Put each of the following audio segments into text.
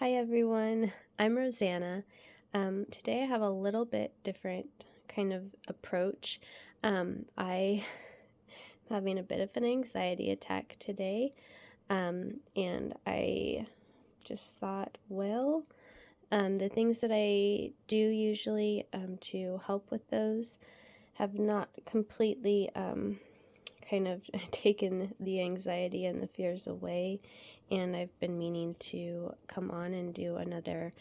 Hi everyone, I'm Rosanna. Today I have a little bit different kind of approach. I am having a bit of an anxiety attack today, and I just thought, well, the things that I do usually to help with those have not completely kind of taken the anxiety and the fears away, and I've been meaning to come on and do another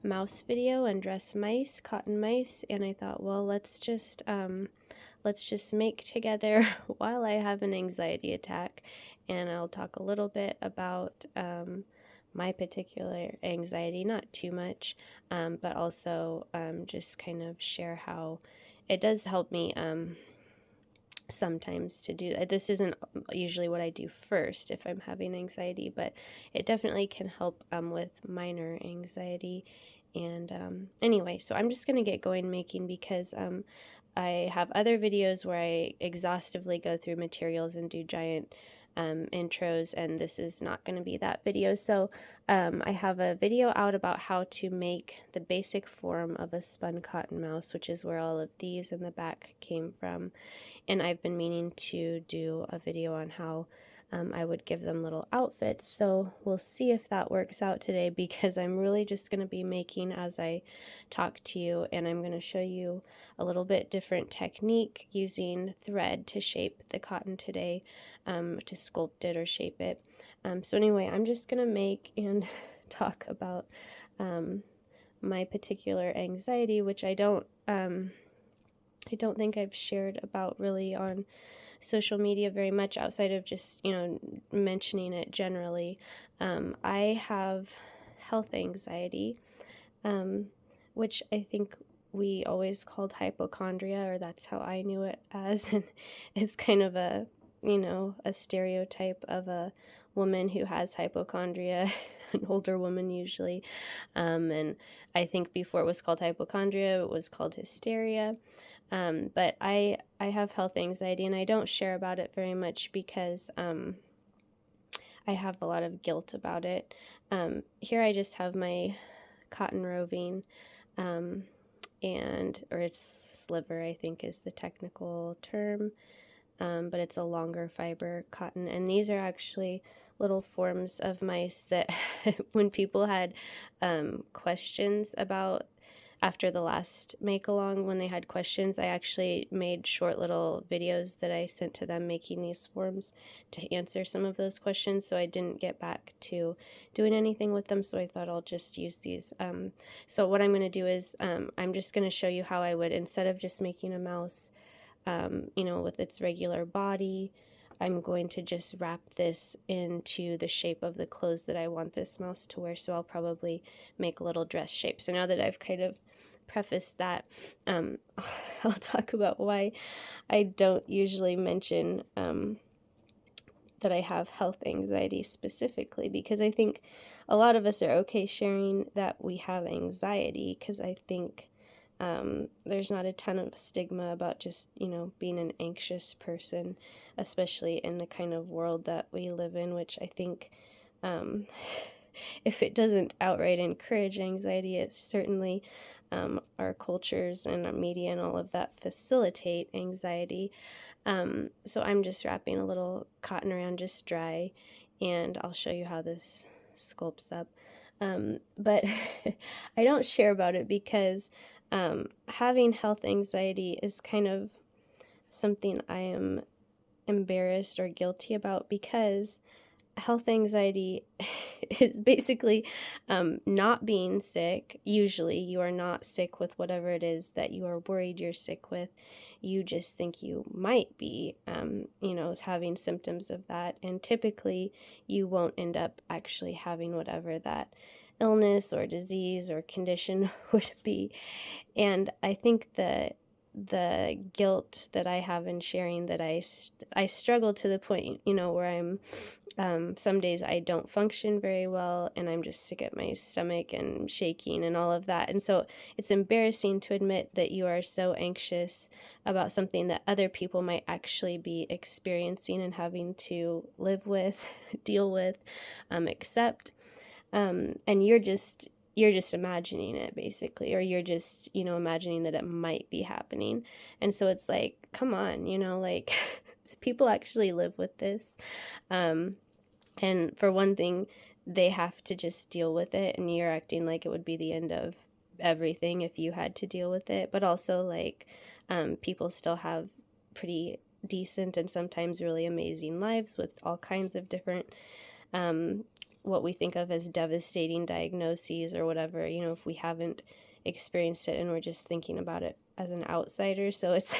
mouse video and dress mice, cotton mice, and I thought, well, let's just make together while I have an anxiety attack, and I'll talk a little bit about my particular anxiety, not too much, but also just kind of share how it does help me sometimes to do that. This isn't usually what I do first if I'm having anxiety, but it definitely can help with minor anxiety. And anyway, so I'm just going to get going making because I have other videos where I exhaustively go through materials and do giant intros, and this is not going to be that video. So I have a video out about how to make the basic form of a spun cotton mouse, which is where all of these in the back came from. And I've been meaning to do a video on how I would give them little outfits. So we'll see if that works out today, because I'm really just going to be making as I talk to you, and I'm going to show you a little bit different technique using thread to shape the cotton today, to sculpt it or shape it. So anyway, I'm just going to make and talk about my particular anxiety, which I don't think I've shared about really on social media very much, outside of just, mentioning it generally. I have health anxiety, which I think we always called hypochondria, or that's how I knew it as, and it's kind of a stereotype of a woman who has hypochondria, an older woman usually, and I think before it was called hypochondria, it was called hysteria. But I have health anxiety, and I don't share about it very much because I have a lot of guilt about it. Here I just have my cotton roving, or it's sliver, I think is the technical term, but it's a longer fiber cotton. And these are actually little forms of mice that when people had questions about, after the last make along, when they had questions, I actually made short little videos that I sent to them making these forms to answer some of those questions. So I didn't get back to doing anything with them, so I thought I'll just use these. So what I'm going to do is I'm just going to show you how I would, instead of just making a mouse with its regular body, I'm going to just wrap this into the shape of the clothes that I want this mouse to wear. So I'll probably make a little dress shape. So now that I've kind of prefaced that, I'll talk about why I don't usually mention that I have health anxiety specifically, because I think a lot of us are okay sharing that we have anxiety, because I think there's not a ton of stigma about just, being an anxious person, especially in the kind of world that we live in, which I think, if it doesn't outright encourage anxiety, it's certainly our cultures and our media and all of that facilitate anxiety. So I'm just wrapping a little cotton around just dry, and I'll show you how this sculpts up. But I don't share about it because having health anxiety is kind of something I am embarrassed or guilty about, because health anxiety is basically not being sick. Usually you are not sick with whatever it is that you are worried you're sick with. You just think you might be, having symptoms of that. And typically you won't end up actually having whatever that illness or disease or condition would be. And I think the guilt that I have in sharing that I struggle to the point, where I'm some days I don't function very well, and I'm just sick at my stomach and shaking and all of that. And so it's embarrassing to admit that you are so anxious about something that other people might actually be experiencing and having to live with, deal with, accept. And you're just imagining it basically, or you're just, imagining that it might be happening. And so it's like, come on, like people actually live with this. Um, and for one thing, they have to just deal with it, and you're acting like it would be the end of everything if you had to deal with it. But also, like, people still have pretty decent and sometimes really amazing lives with all kinds of different, um, what we think of as devastating diagnoses or whatever, if we haven't experienced it and we're just thinking about it as an outsider. So it's,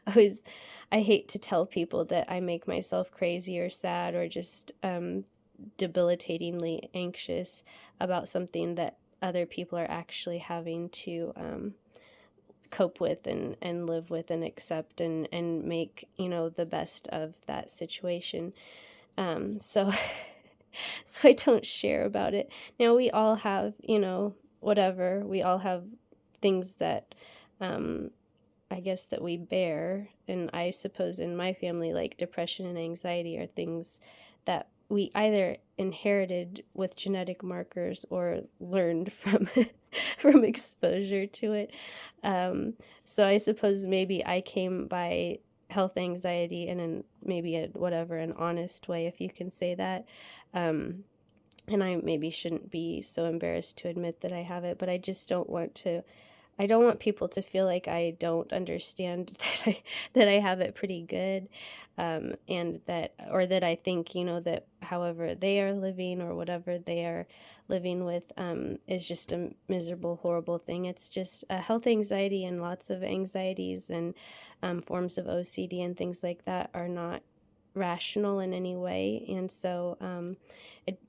I always, I hate to tell people that I make myself crazy or sad or just debilitatingly anxious about something that other people are actually having to cope with and live with and accept and make, the best of that situation. So so I don't share about it. Now we all have, whatever, we all have things that um I guess that we bear. And I suppose in my family, like depression and anxiety are things that we either inherited with genetic markers or learned from from exposure to it. Um, so I suppose maybe I came by health anxiety in maybe a whatever an honest way, if you can say that. Um, and I maybe shouldn't be so embarrassed to admit that I have it, but I just don't want to. I don't want people to feel like I don't understand that I have it pretty good, and that I think, that however they are living or whatever they are living with, is just a miserable, horrible thing. It's just a health anxiety, and lots of anxieties and forms of OCD and things like that are not rational in any way. And so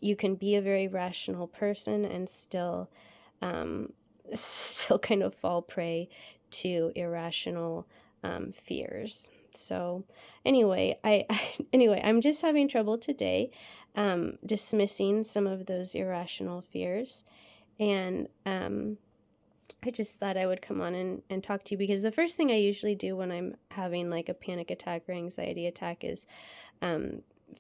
you can be a very rational person and still still kind of fall prey to irrational fears. So anyway, anyway, I'm just having trouble today dismissing some of those irrational fears. And I just thought I would come on and talk to you, because the first thing I usually do when I'm having like a panic attack or anxiety attack is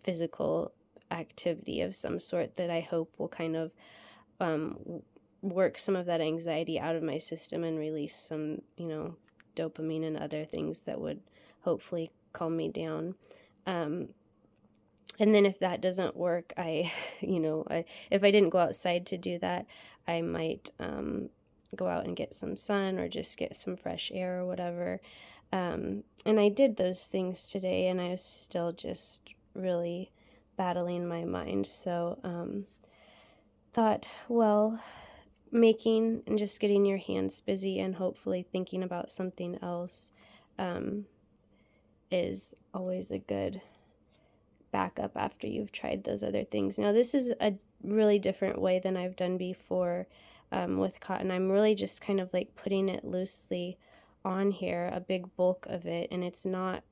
physical activity of some sort that I hope will kind of work some of that anxiety out of my system and release some, dopamine and other things that would hopefully calm me down. And then if that doesn't work, if I didn't go outside to do that, I might go out and get some sun or just get some fresh air or whatever. And I did those things today, and I was still just really battling my mind. So thought, well, making and just getting your hands busy and hopefully thinking about something else is always a good backup after you've tried those other things. Now, this is a really different way than I've done before with cotton. I'm really just kind of like putting it loosely on here, a big bulk of it, and it's not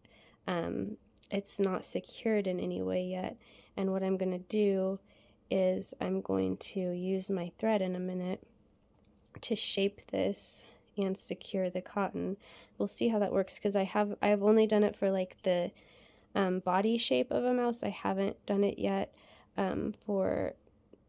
secured in any way yet. And what I'm going to do is I'm going to use my thread in a minute to shape this and secure the cotton. We'll see how that works, because I've only done it for like the body shape of a mouse. I haven't done it yet for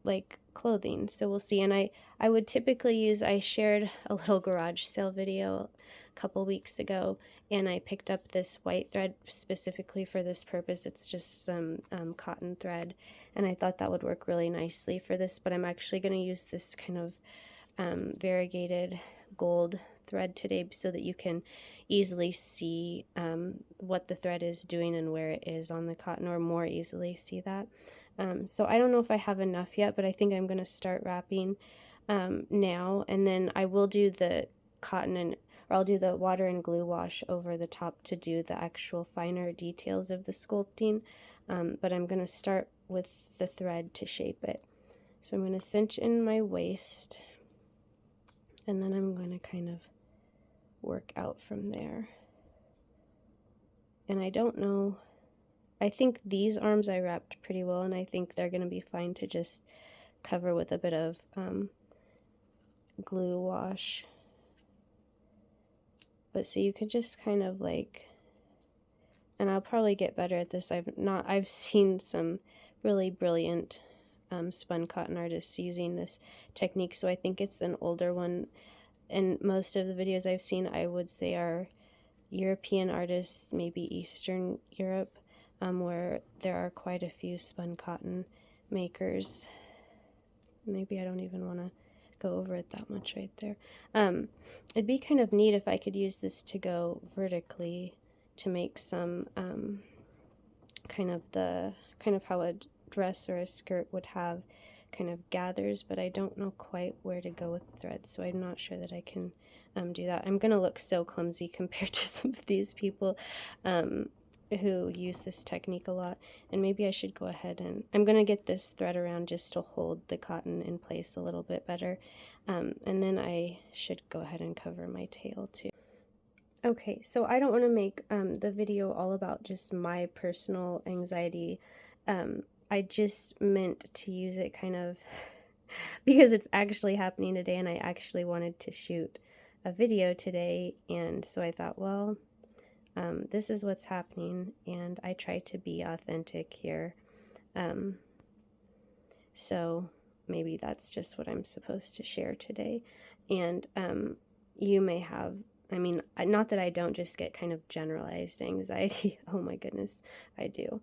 like clothing, so we'll see. And I would typically I shared a little garage sale video a couple weeks ago, and I picked up this white thread specifically for this purpose. It's just some cotton thread, and I thought that would work really nicely for this, but I'm actually going to use this kind of variegated gold thread today so that you can easily see what the thread is doing and where it is on the cotton, or more easily see that. So I don't know if I have enough yet, but I think I'm going to start wrapping now, and then I will do the cotton or I'll do the water and glue wash over the top to do the actual finer details of the sculpting, but I'm going to start with the thread to shape it. So I'm going to cinch in my waist, and then I'm going to kind of work out from there. And I don't know, I think these arms I wrapped pretty well, and I think they're going to be fine to just cover with a bit of glue wash. But so you could just kind of like, and I'll probably get better at this. I've seen some really brilliant spun cotton artists using this technique. So I think it's an older one, and most of the videos I've seen, I would say, are European artists, maybe Eastern Europe, where there are quite a few spun cotton makers. Maybe I don't even want to go over it that much right there. It'd be kind of neat if I could use this to go vertically to make some kind of how a dress or a skirt would have kind of gathers, but I don't know quite where to go with threads, so I'm not sure that I can do that. I'm gonna look so clumsy compared to some of these people who use this technique a lot, and maybe I should go ahead and I'm gonna get this thread around just to hold the cotton in place a little bit better, and then I should go ahead and cover my tail too. Okay, so I don't want to make the video all about just my personal anxiety. I just meant to use it kind of because it's actually happening today, and I actually wanted to shoot a video today, and so I thought, well, this is what's happening, and I try to be authentic here. So maybe that's just what I'm supposed to share today, and you may have, I mean, not that I don't just get kind of generalized anxiety. Oh my goodness, I do,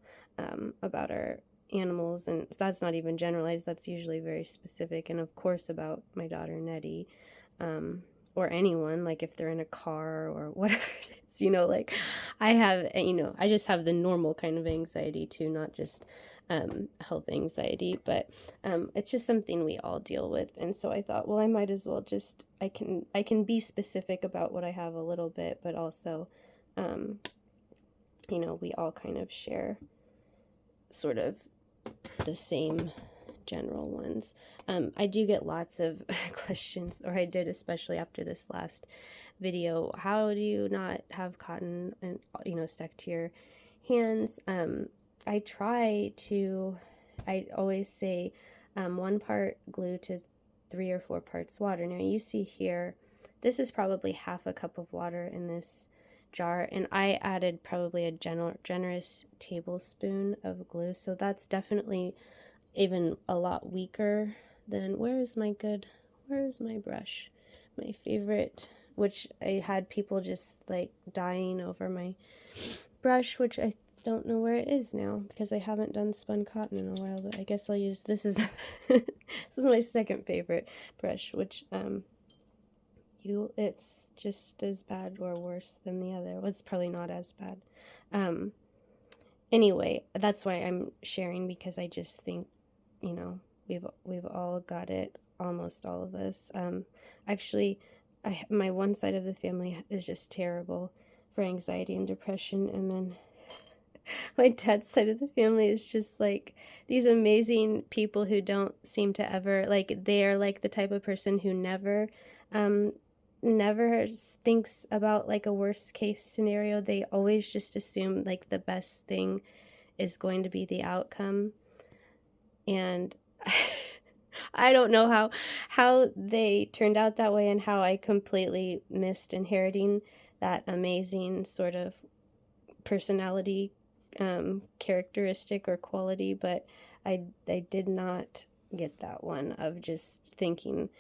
about our animals, and that's not even generalized, that's usually very specific, and of course about my daughter Nettie, or anyone, like if they're in a car or whatever it is, like I have, I just have the normal kind of anxiety too, not just health anxiety, but it's just something we all deal with. And so I thought, well, I might as well just, I can be specific about what I have a little bit, but also, we all kind of share sort of the same general ones. I do get lots of questions, or I did, especially after this last video. How do you not have cotton and stuck to your hands? I always say 1 part glue to 3 or 4 parts water. Now you see here, this is probably half a cup of water in this jar, and I added probably a generous tablespoon of glue, so that's definitely even a lot weaker than, where's my brush, my favorite, which I had people just like dying over my brush, which I don't know where it is now because I haven't done spun cotton in a while, but I guess I'll use, this is this is my second favorite brush, which it's just as bad or worse than the other. Well, it's probably not as bad. Anyway, that's why I'm sharing, because I just think, we've all got it, almost all of us. Actually, my one side of the family is just terrible for anxiety and depression, and then my dad's side of the family is just like these amazing people who don't seem to ever, like, they're like the type of person who never thinks about like a worst case scenario. They always just assume like the best thing is going to be the outcome, and I don't know how they turned out that way, and how I completely missed inheriting that amazing sort of personality characteristic or quality, but I did not get that one of just thinking,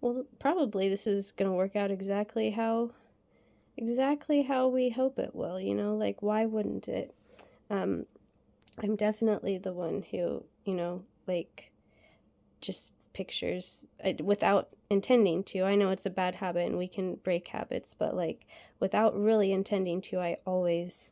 well, probably this is going to work out exactly how we hope it will, like, why wouldn't it? I'm definitely the one who, like, just pictures without intending to. I know it's a bad habit and we can break habits, but like without really intending to, I always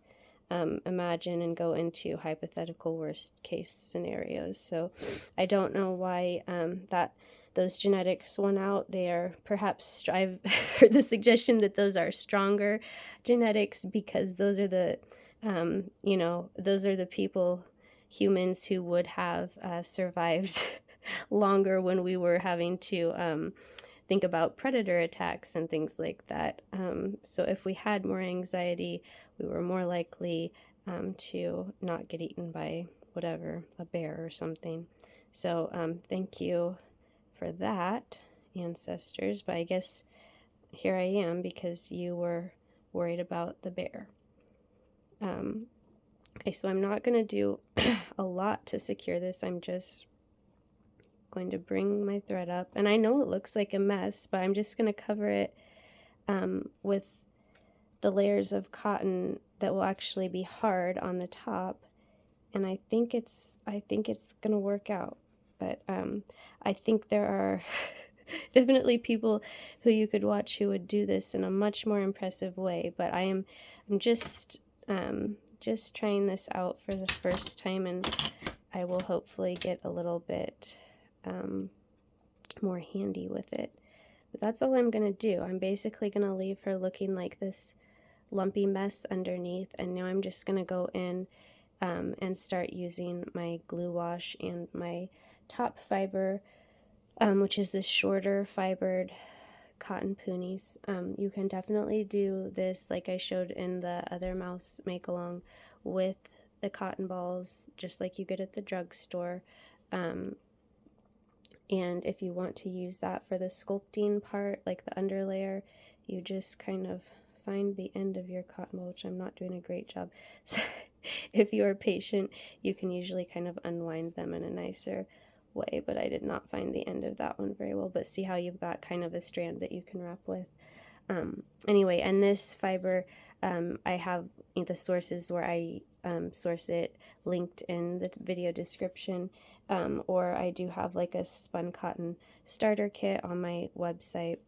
imagine and go into hypothetical worst case scenarios. So I don't know why that those genetics won out. They are perhaps, I've heard the suggestion that those are stronger genetics, because those are the those are the people, humans, who would have survived longer when we were having to think about predator attacks and things like that. So if we had more anxiety, we were more likely to not get eaten by whatever, a bear or something. So thank you for that, ancestors. But I guess here I am because you were worried about the bear. Okay, so I'm not going to do a lot to secure this. I'm just going to bring my thread up, and I know it looks like a mess, but I'm just going to cover it with the layers of cotton that will actually be hard on the top, and I think it's gonna work out. But I think there are definitely people who you could watch who would do this in a much more impressive way. But I'm just trying this out for the first time, and I will hopefully get a little bit more handy with it. But that's all I'm gonna do. I'm basically gonna leave her looking like this lumpy mess underneath, and now I'm just gonna go in and start using my glue wash and my top fiber, which is this shorter fibered cotton poonies. You can definitely do this like I showed in the other mouse make along with the cotton balls, just like you get at the drugstore. And if you want to use that for the sculpting part, like the underlayer, you just kind of find the end of your cotton ball, which I'm not doing a great job. So if you are patient, you can usually kind of unwind them in a nicer way, but I did not find the end of that one very well. But see how you've got kind of a strand that you can wrap with. Anyway, and this fiber, I have the sources where I source it linked in the video description, or I do have like a spun cotton starter kit on my website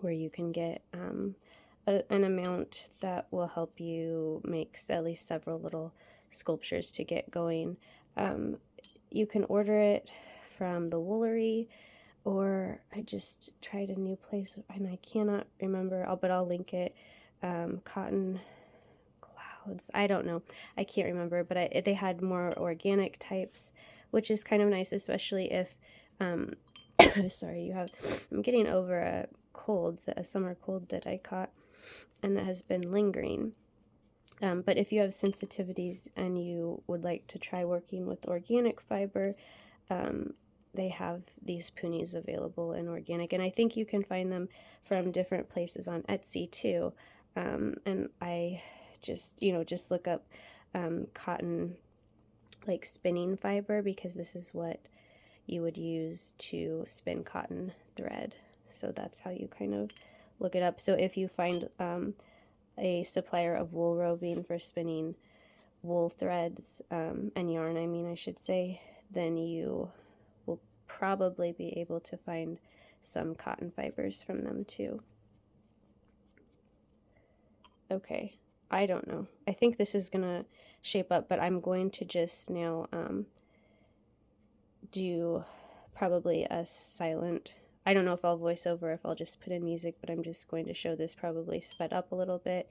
where you can get an amount that will help you make at least several little sculptures to get going. You can order it from the Woolery, or I just tried a new place and I cannot remember, but I'll link it. Cotton Clouds, I don't know, I can't remember, but they had more organic types, which is kind of nice, especially if sorry, I'm getting over a cold, a summer cold that I caught and that has been lingering. But if you have sensitivities and you would like to try working with organic fiber, they have these poonies available in organic, and I think you can find them from different places on Etsy too. And I just look up cotton, like spinning fiber, because this is what you would use to spin cotton thread. So that's how you kind of look it up. So if you find a supplier of wool roving for spinning wool threads and yarn, I should say, then you will probably be able to find some cotton fibers from them too. Okay, I don't know. I think this is gonna shape up, but I'm going to just now do probably a silent, I don't know if I'll voice over, if I'll just put in music, but I'm just going to show this probably sped up a little bit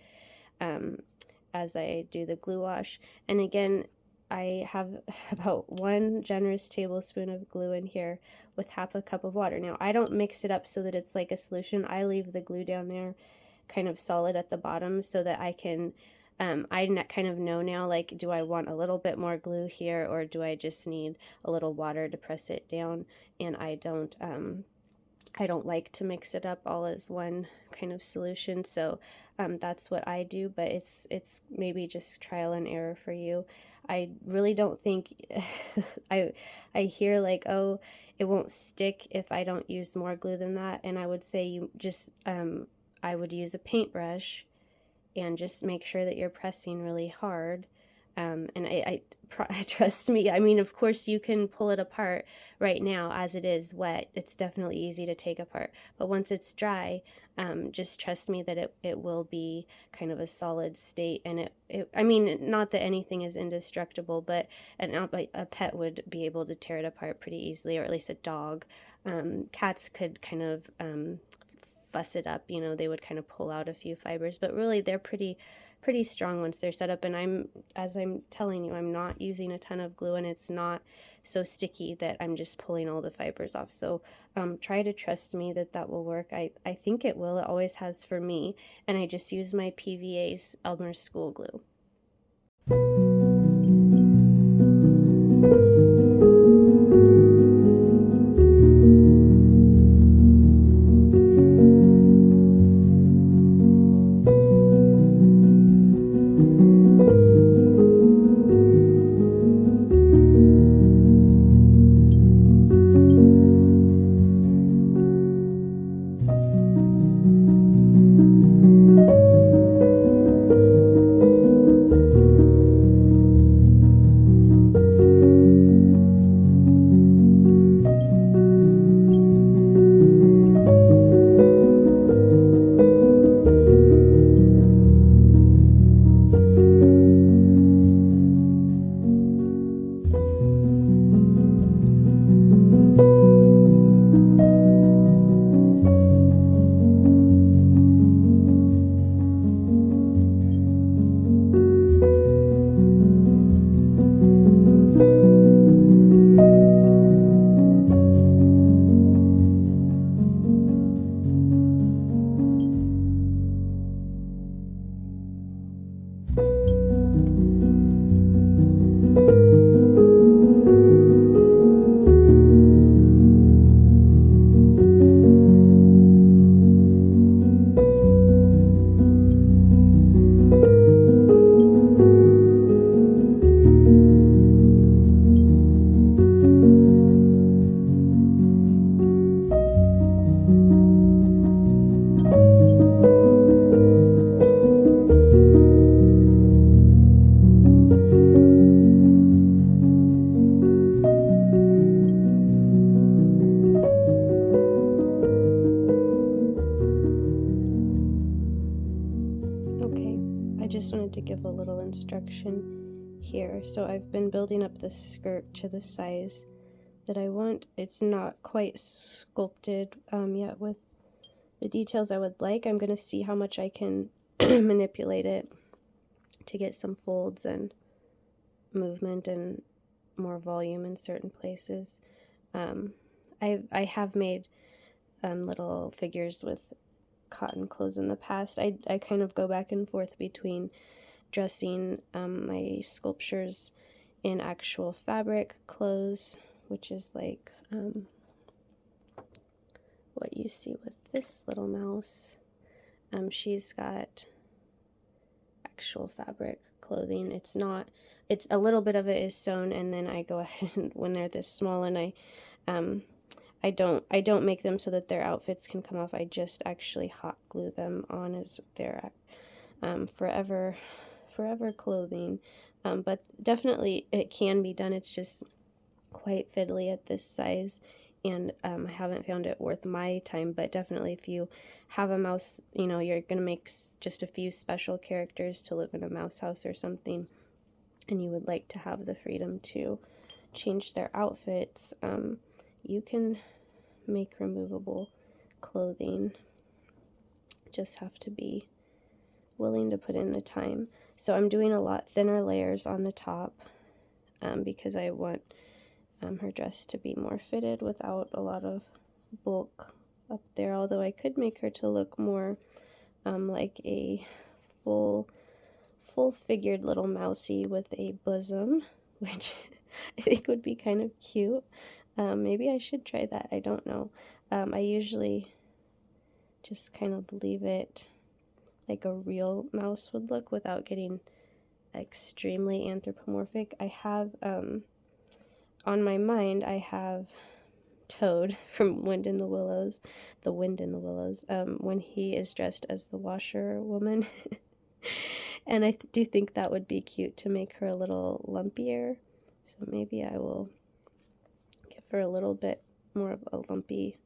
as I do the glue wash. And again, I have about 1 generous tablespoon of glue in here with half a cup of water. Now, I don't mix it up so that it's like a solution. I leave the glue down there kind of solid at the bottom so that I can, I kind of know now, like, do I want a little bit more glue here, or do I just need a little water to press it down? And I don't like to mix it up all as one kind of solution, so that's what I do, but it's maybe just trial and error for you. I really don't think, I hear like, oh, it won't stick if I don't use more glue than that, and I would say you just, I would use a paintbrush and just make sure that you're pressing really hard. And I trust me, of course you can pull it apart right now as it is wet. It's definitely easy to take apart. But once it's dry, just trust me that it will be kind of a solid state. And not that anything is indestructible, but a pet would be able to tear it apart pretty easily, or at least a dog. Cats could kind of fuss it up, they would kind of pull out a few fibers, but really they're pretty strong once they're set up. And as I'm telling you, I'm not using a ton of glue, and it's not so sticky that I'm just pulling all the fibers off. So try to trust me that will work. I think it will. It always has for me, and I just use my PVA's Elmer's School Glue. to give a little instruction here. So I've been building up the skirt to the size that I want. It's not quite sculpted yet with the details I would like. I'm going to see how much I can manipulate it to get some folds and movement and more volume in certain places. I have made little figures with cotton clothes in the past. I kind of go back and forth between dressing my sculptures in actual fabric clothes, which is like what you see with this little mouse. She's got actual fabric clothing. It's a little bit of it is sewn, and then I go ahead and when they're this small, and I don't make them so that their outfits can come off. I just actually hot glue them on as their forever clothing. But definitely it can be done. It's just quite fiddly at this size, and I haven't found it worth my time. But definitely if you have a mouse, you're gonna make just a few special characters to live in a mouse house or something, and you would like to have the freedom to change their outfits, you can make removable clothing. Just have to be willing to put in the time. So I'm doing a lot thinner layers on the top because I want her dress to be more fitted without a lot of bulk up there, although I could make her to look more like a full figured little mousie with a bosom, which I think would be kind of cute. Maybe I should try that. I don't know. I usually just kind of leave it like a real mouse would look without getting extremely anthropomorphic. I have, on my mind, I have Toad from The Wind in the Willows, when he is dressed as the washerwoman. And I do think that would be cute to make her a little lumpier. So maybe I will give her a little bit more of a lumpy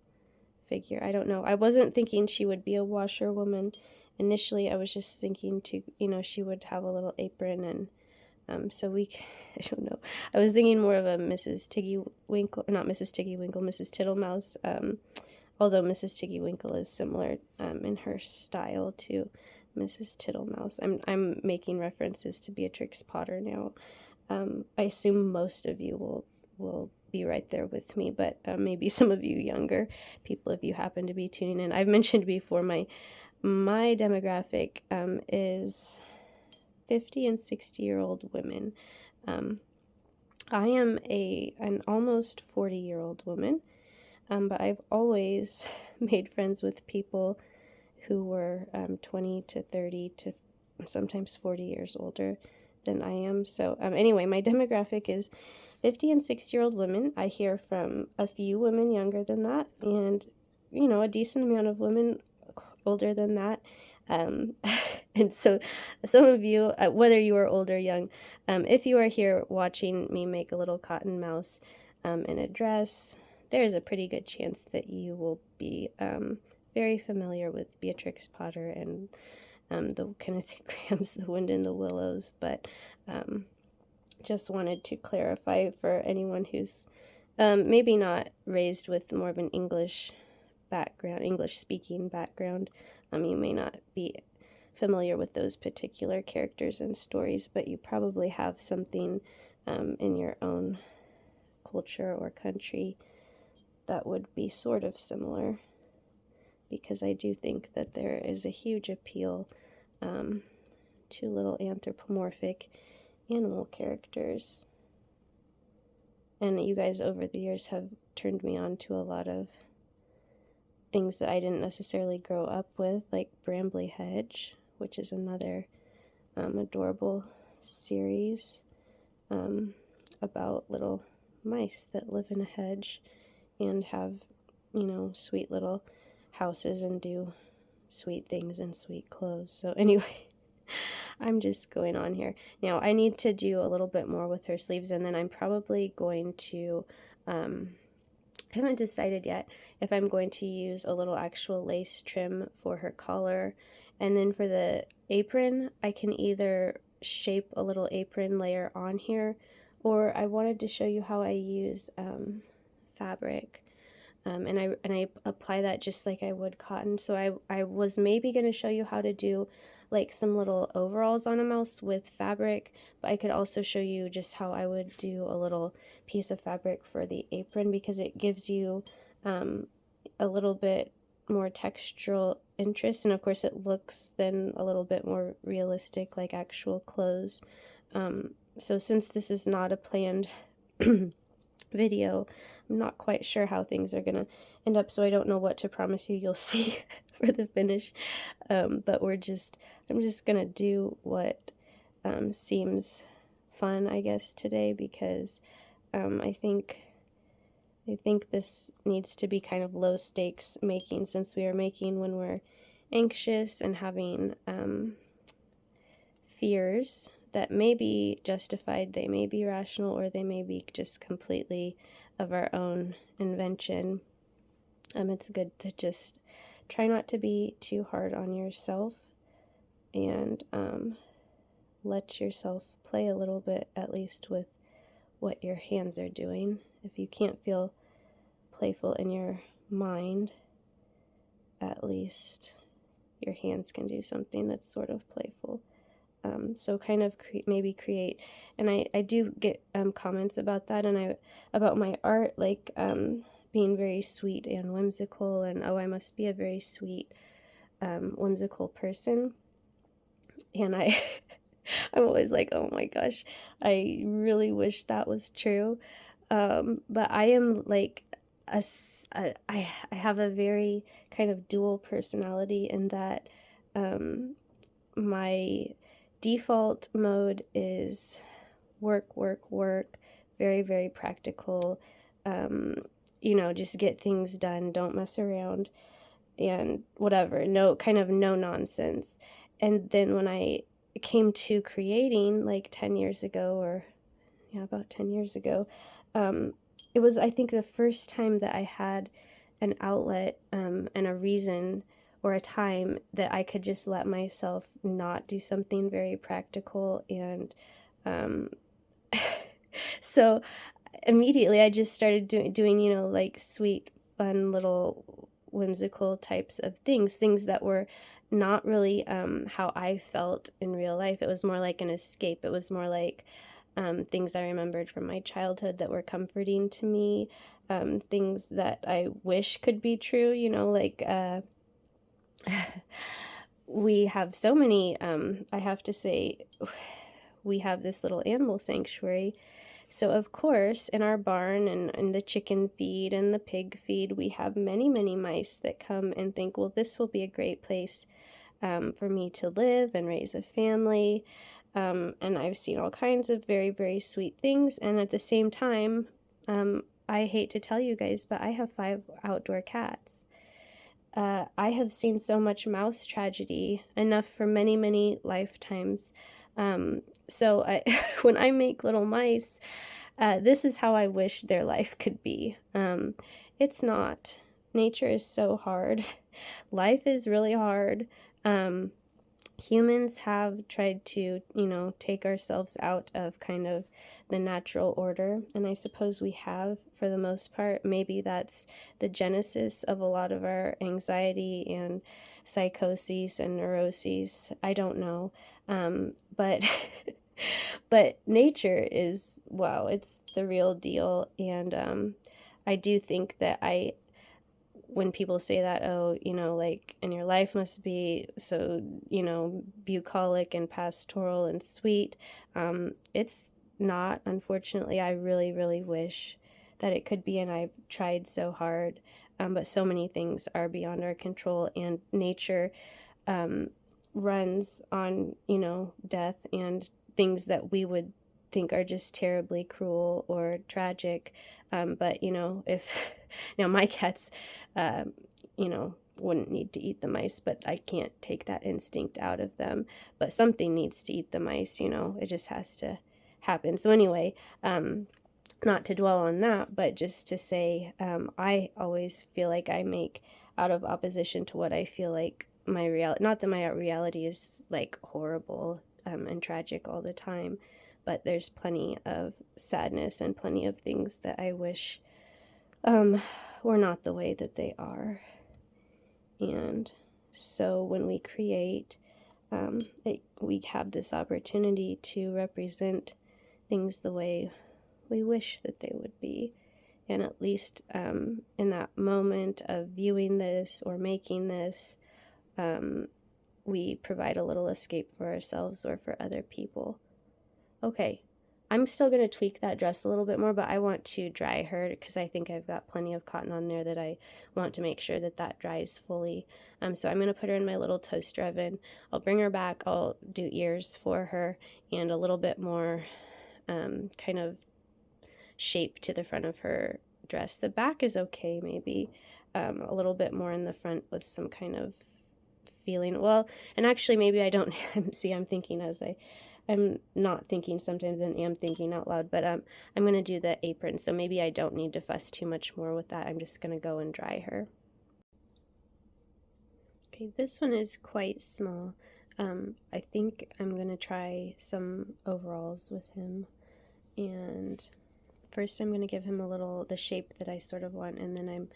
figure. I don't know. I wasn't thinking she would be a washerwoman. Initially, I was just thinking she would have a little apron, and I don't know. I was thinking more of a Mrs. Tiggywinkle, not Mrs. Tiggywinkle, Mrs. Tittlemouse, although Mrs. Tiggywinkle is similar in her style to Mrs. Tittlemouse. I'm making references to Beatrix Potter now. I assume most of you will be right there with me, but maybe some of you younger people, if you happen to be tuning in. I've mentioned before my demographic is 50 and 60-year-old women. I am an almost 40-year-old woman, but I've always made friends with people who were 20 to 30 to sometimes 40 years older than I am. So anyway, my demographic is 50 and 60-year-old women. I hear from a few women younger than that, and a decent amount of women older than that. And so some of you, whether you are old or young, if you are here watching me make a little cotton mouse in a dress, there's a pretty good chance that you will be very familiar with Beatrix Potter and the Kenneth Graham's The Wind in the Willows. But just wanted to clarify for anyone who's maybe not raised with more of an English speaking background. You may not be familiar with those particular characters and stories, but you probably have something in your own culture or country that would be sort of similar, because I do think that there is a huge appeal to little anthropomorphic animal characters. And you guys over the years have turned me on to a lot of things that I didn't necessarily grow up with, like Brambly Hedge, which is another adorable series about little mice that live in a hedge and have, sweet little houses and do sweet things in sweet clothes. So anyway, I'm just going on here. Now I need to do a little bit more with her sleeves, and then I'm probably going to I haven't decided yet if I'm going to use a little actual lace trim for her collar And then for the apron, I can either shape a little apron layer on here, or I wanted to show you how I use fabric. And I apply that just like I would cotton. So I was maybe going to show you how to do like some little overalls on a mouse with fabric, but I could also show you just how I would do a little piece of fabric for the apron, because it gives you a little bit more textural interest, and of course it looks then a little bit more realistic, like actual clothes. So since this is not a planned video, I'm not quite sure how things are gonna end up, so I don't know what to promise you you'll see for the finish. But I'm just gonna do what seems fun, I guess, today, because I think this needs to be kind of low stakes making, since we are making when we're anxious and having fears that may be justified, they may be rational, or they may be just completely of our own invention. It's good to just try not to be too hard on yourself, and let yourself play a little bit, at least with what your hands are doing. If you can't feel playful in your mind, at least your hands can do something that's sort of playful. So kind of maybe create, and I do get comments about that, and about my art, like being very sweet and whimsical, and oh, I must be a very sweet, whimsical person. And I'm always like, oh my gosh, I really wish that was true. But I am like I have a very kind of dual personality, in that my default mode is work, work, work, very, very practical. Just get things done, don't mess around, and whatever, no nonsense. And then when I came to creating, like 10 years ago, or yeah, about 10 years ago, it was, I think, the first time that I had an outlet, and a reason or a time that I could just let myself not do something very practical. And so immediately I just started doing, like sweet, fun, little whimsical types of things that were not really how I felt in real life. It was more like an escape. It was more like things I remembered from my childhood that were comforting to me, things that I wish could be true, like we have so many, I have to say, we have this little animal sanctuary. So of course, in our barn and the chicken feed and the pig feed, we have many, many mice that come and think, well, this will be a great place for me to live and raise a family. And I've seen all kinds of very, very sweet things. And at the same time, I hate to tell you guys, but I have 5 outdoor cats. I have seen so much mouse tragedy, enough for many, many lifetimes. So when I make little mice, this is how I wish their life could be. It's not. Nature is so hard. Life is really hard. Humans have tried to, take ourselves out of kind of the natural order, and I suppose we have for the most part. Maybe that's the genesis of a lot of our anxiety and psychoses and neuroses. I don't know. But but nature is, wow, it's the real deal. And I do think that when people say that, oh, like, and your life must be so, bucolic and pastoral and sweet, it's not, unfortunately. I really, really wish that it could be, and I've tried so hard, but so many things are beyond our control, and nature runs on, death and things that we would think are just terribly cruel or tragic. But if my cats, wouldn't need to eat the mice, but I can't take that instinct out of them. But something needs to eat the mice. It just has to happen. So anyway, not to dwell on that, but just to say, I always feel like I make out of opposition to what I feel like my reality, not that my reality is like horrible and tragic all the time, but there's plenty of sadness and plenty of things that I wish were not the way that they are. And so when we create, we have this opportunity to represent things the way we wish that they would be. And at least in that moment of viewing this or making this, we provide a little escape for ourselves or for other people. Okay, I'm still going to tweak that dress a little bit more, but I want to dry her because I think I've got plenty of cotton on there that I want to make sure that that dries fully. So I'm going to put her in my little toaster oven. I'll bring her back. I'll do ears for her and a little bit more kind of shape to the front of her dress. The back is okay, maybe a little bit more in the front with some kind of feeling. Well, and actually maybe I don't see, I'm thinking as I'm not thinking sometimes and am thinking out loud, but I'm going to do the apron, so maybe I don't need to fuss too much more with that. I'm just going to go and dry her. Okay, this one is quite small. I think I'm going to try some overalls with him, and first I'm going to give him a little, the shape that I sort of want, and then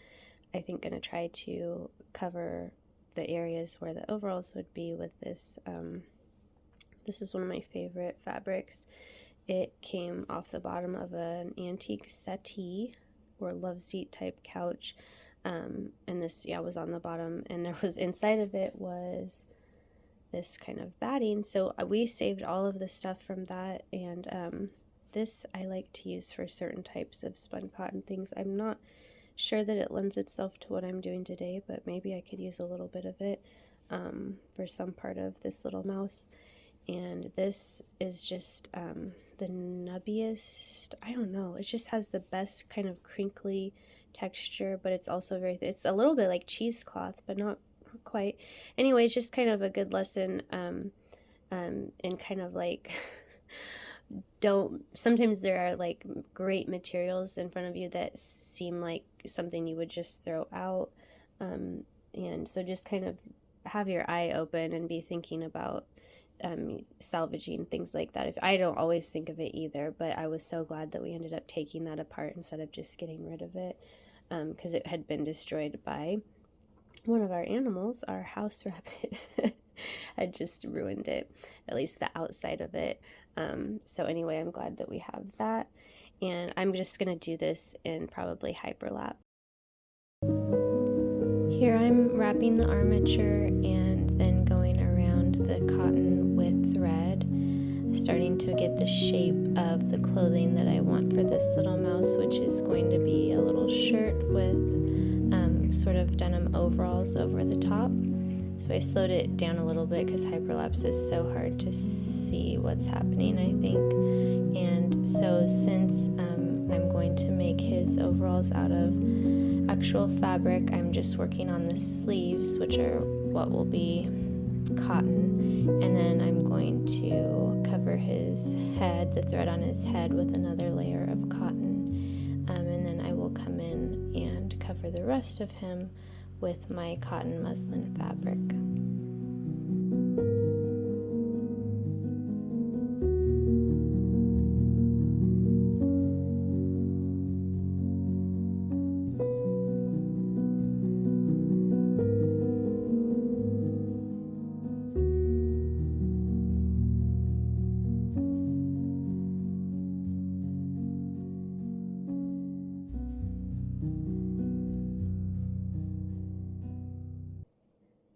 I think going to try to cover the areas where the overalls would be with this. This is one of my favorite fabrics. It came off the bottom of an antique settee or love seat type couch. And this, was on the bottom, and there was, inside of it was this kind of batting. So we saved all of the stuff from that, and this I like to use for certain types of spun cotton things. I'm not sure that it lends itself to what I'm doing today, but maybe I could use a little bit of it for some part of this little mouse. And this is just the nubbiest, I don't know, it just has the best kind of crinkly texture, but it's also it's a little bit like cheesecloth, but not quite. Anyway, it's just kind of a good lesson in kind of like sometimes there are like great materials in front of you that seem like something you would just throw out, and so just kind of have your eye open and be thinking about salvaging things like that. If I don't always think of it either, but I was so glad that we ended up taking that apart instead of just getting rid of it, because it had been destroyed by one of our animals. Our house rabbit had just ruined it, at least the outside of it. So anyway, I'm glad that we have that, and I'm just gonna do this in probably hyperlap. Here I'm wrapping the armature and then going around the cotton with thread, starting to get the shape of the clothing that I want for this little mouse, which is going to be a little shirt with sort of denim overalls over the top. So I slowed it down a little bit because hyperlapse is so hard to see what's happening, I think. And so since I'm going to make his overalls out of actual fabric, I'm just working on the sleeves, which are what will be cotton, and then I'm going to cover his head, the thread on his head, with another layer of cotton, and then I will come in and cover the rest of him with my cotton muslin fabric.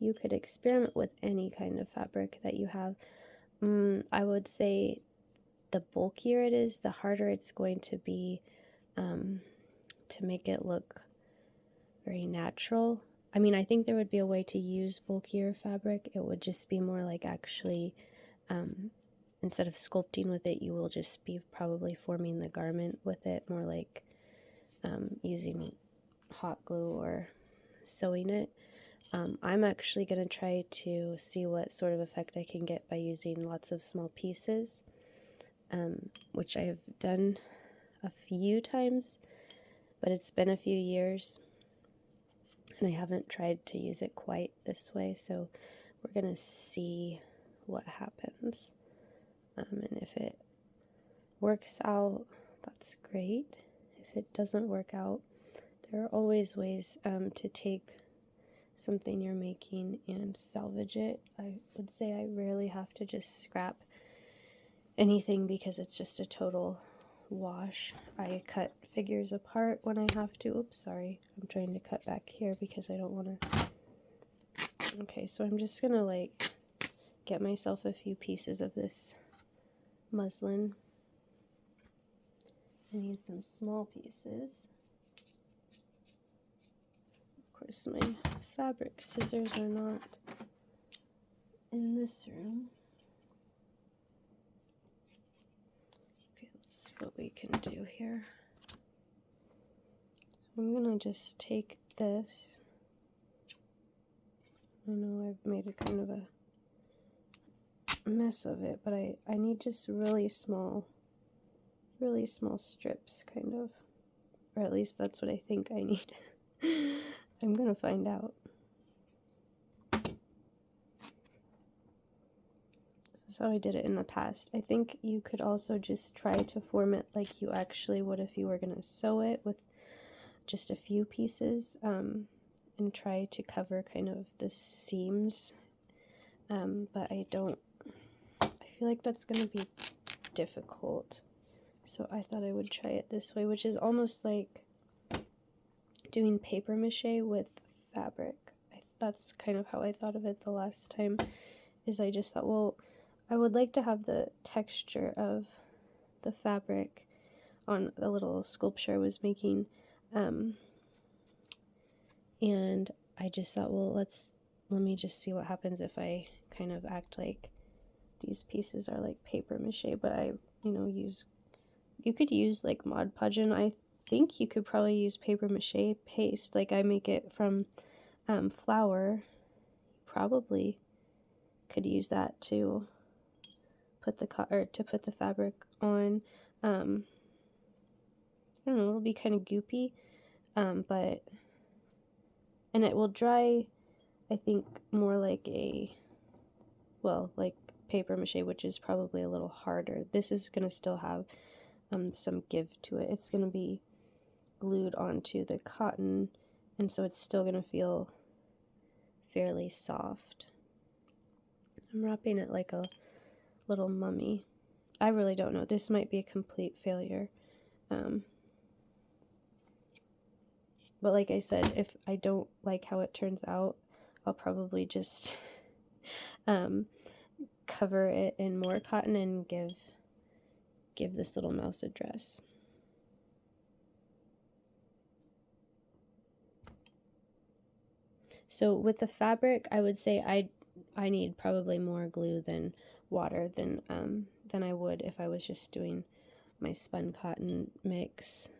You could experiment with any kind of fabric that you have. I would say the bulkier it is, the harder it's going to be to make it look very natural. I mean, I think there would be a way to use bulkier fabric. It would just be more like actually, instead of sculpting with it, you will just be probably forming the garment with it, more like using hot glue or sewing it. I'm actually going to try to see what sort of effect I can get by using lots of small pieces, which I have done a few times, but it's been a few years. and I haven't tried to use it quite this way, so we're gonna see what happens. And if it works out, that's great. If it doesn't work out, there are always ways to take something you're making and salvage it. I would say I rarely have to just scrap anything because it's just a total wash. I cut figures apart when I have to. Oops, sorry. I'm trying to cut back here because I don't want to. Okay, so I'm just gonna like get myself a few pieces of this muslin and use some small pieces. Of course, my fabric scissors are not in this room. Okay, let's see what we can do here. I'm gonna just take this. I know I've made a kind of a mess of it, but I need just really small strips, kind of. Or at least that's what I think I need. I'm gonna find out. This is how I did it in the past. I think you could also just try to form it like you actually would if you were gonna sew it with just a few pieces, and try to cover kind of the seams, but I feel like that's gonna be difficult, so I thought I would try it this way, which is almost like doing paper mache with fabric. That's kind of how I thought of it the last time, is I just thought, well, I would like to have the texture of the fabric on the little sculpture I was making, and I just thought, well, let me just see what happens if I kind of act like these pieces are like paper mache, but I, you could use like Mod Podge, and I think you could probably use paper mache paste, like I make it from flour. Probably could use that to put the fabric on. I don't know, it'll be kind of goopy, but and it will dry, I think, more like like paper mache, which is probably a little harder. This is going to still have some give to it. It's going to be glued onto the cotton, and so it's still going to feel fairly soft. I'm wrapping it like a little mummy. I really don't know. This might be a complete failure. But like I said, if I don't like how it turns out, I'll probably just cover it in more cotton and give this little mouse a dress. So with the fabric, I would say I need probably more glue than water than I would if I was just doing my spun cotton mix.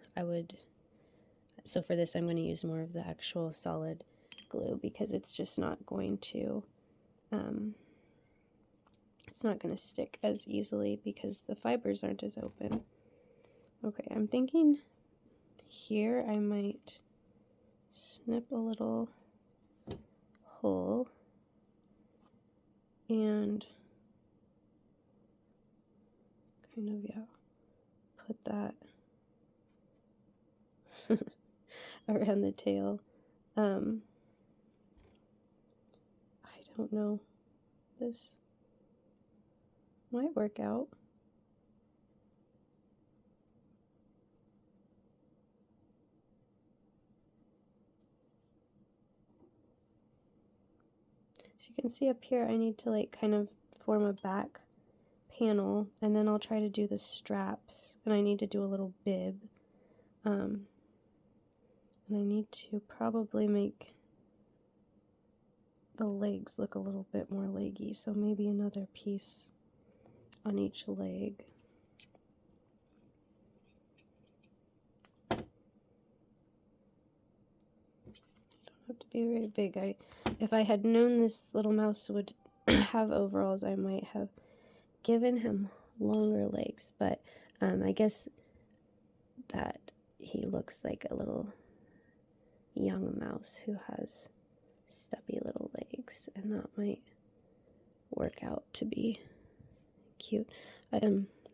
So for this, I'm going to use more of the actual solid glue because it's just not going to stick as easily because the fibers aren't as open. Okay, I'm thinking here I might snip a little hole and kind of, put that around the tail. I don't know. This might work out. So you can see up here I need to like kind of form a back panel, and then I'll try to do the straps, and I need to do a little bib, and I need to probably make the legs look a little bit more leggy, so maybe another piece on each leg. Don't have to be very big. If I had known this little mouse would have overalls, I might have given him longer legs, but I guess that he looks like a little young mouse who has stubby little legs, and that might work out to be cute.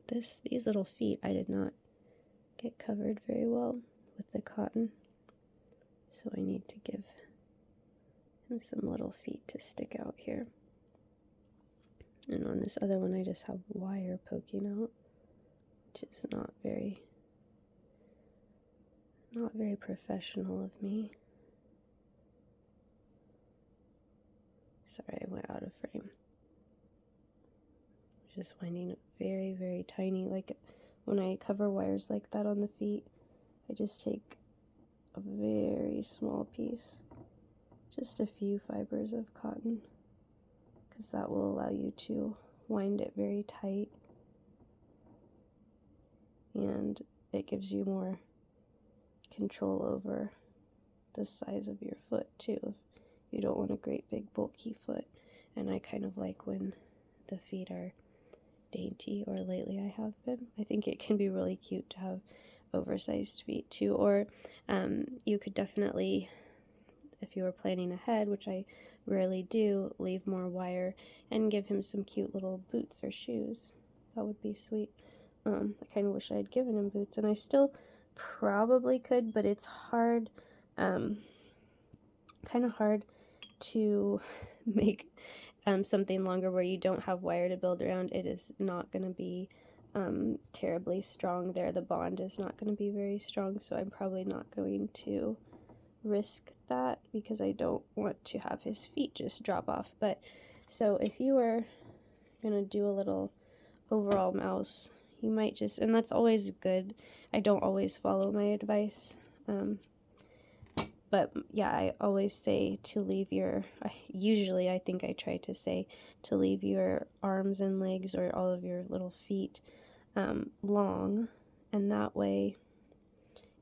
These little feet I did not get covered very well with the cotton, so I need to give him some little feet to stick out here. And on this other one I just have wire poking out, which is not very professional of me. Sorry, I went out of frame. Just finding it very, very tiny. Like when I cover wires like that on the feet, I just take a very small piece, just a few fibers of cotton, because that will allow you to wind it very tight, and it gives you more control over the size of your foot too, if you don't want a great big bulky foot. And I kind of like when the feet are dainty, or lately I have been. I think it can be really cute to have oversized feet too. Or you could definitely, if you were planning ahead, which I rarely do, leave more wire and give him some cute little boots or shoes. That would be sweet. I kind of wish I had given him boots, and I still probably could, but it's hard, kind of hard to make something longer where you don't have wire to build around. It is not going to be terribly strong there. The bond is not going to be very strong, so I'm probably not going to risk that because I don't want to have his feet just drop off. But so if you were going to do a little overall mouse, you might just, and that's always good. I don't always follow my advice. But yeah, I always say to leave usually I think I try to say to leave your arms and legs, or all of your little feet, long, and that way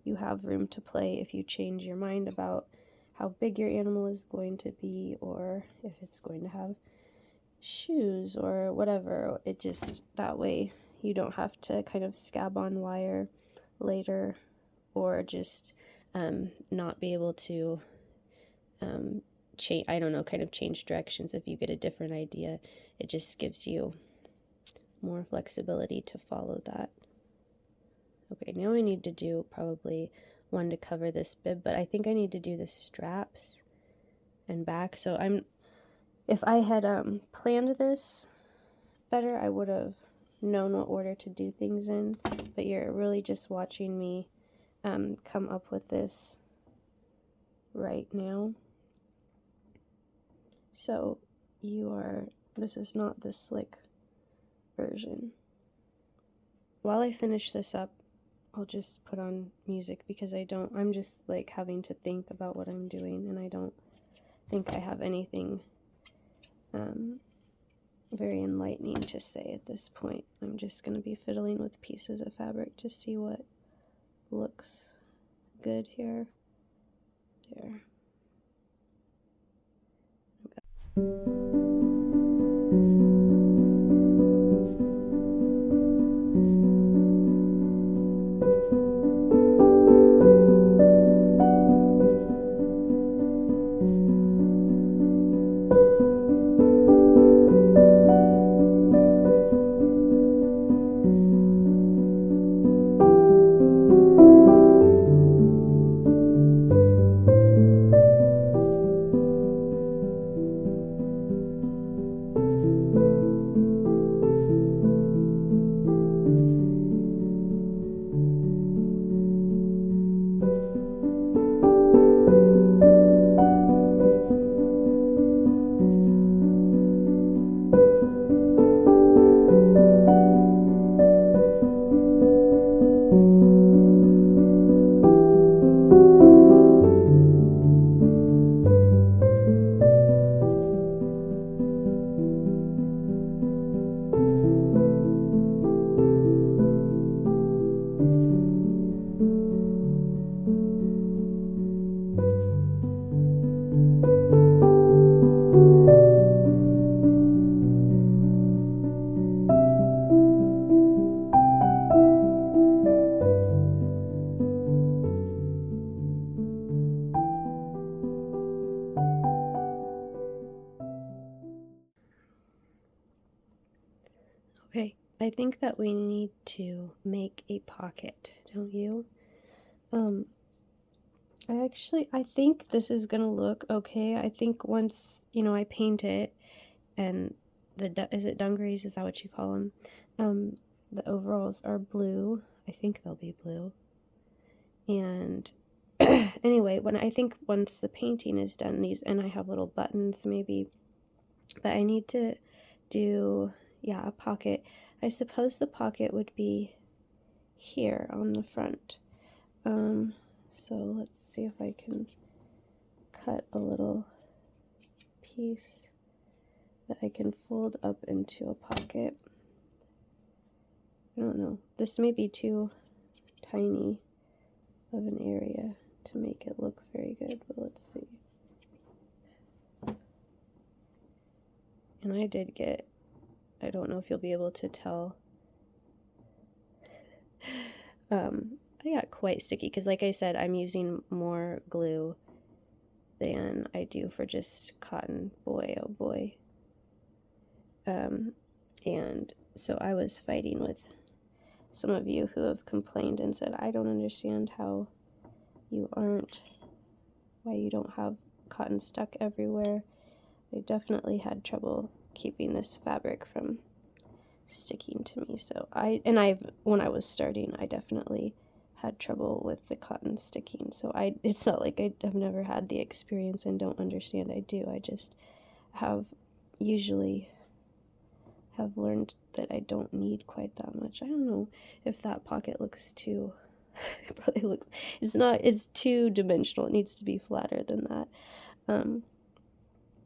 you have room to play if you change your mind about how big your animal is going to be, or if it's going to have shoes or whatever. It just, that way you don't have to kind of scab on wire later, or just not be able to change, I don't know, kind of change directions if you get a different idea. It just gives you more flexibility to follow that. Okay, now I need to do probably one to cover this bib, but I think I need to do the straps and back. So if I had planned this better, I would have known what order to do things in, but you're really just watching me come up with this right now. So this is not the slick version. While I finish this up, I'll just put on music because I'm just like having to think about what I'm doing, and I don't think I have anything very enlightening to say at this point. I'm just going to be fiddling with pieces of fabric to see what looks good here. There. I think that we need to make a pocket, don't you? I think this is gonna look okay. I think once, I paint it and is it dungarees? Is that what you call them? The overalls are blue. I think they'll be blue. And anyway, I think once the painting is done, and I have little buttons maybe, but I need to do, a pocket. I suppose the pocket would be here on the front. So let's see if I can cut a little piece that I can fold up into a pocket. I don't know. This may be too tiny of an area to make it look very good, but let's see. And I don't know if you'll be able to tell. I got quite sticky because, like I said, I'm using more glue than I do for just cotton. Boy, oh boy. And so I was fighting with some of you who have complained and said, I don't understand why you don't have cotton stuck everywhere. I definitely had trouble keeping this fabric from sticking to me. So when I was starting, I definitely had trouble with the cotton sticking. So it's not like I've never had the experience and don't understand. I do. I just usually have learned that I don't need quite that much. I don't know if that pocket looks too, it probably looks, it's too dimensional. It needs to be flatter than that.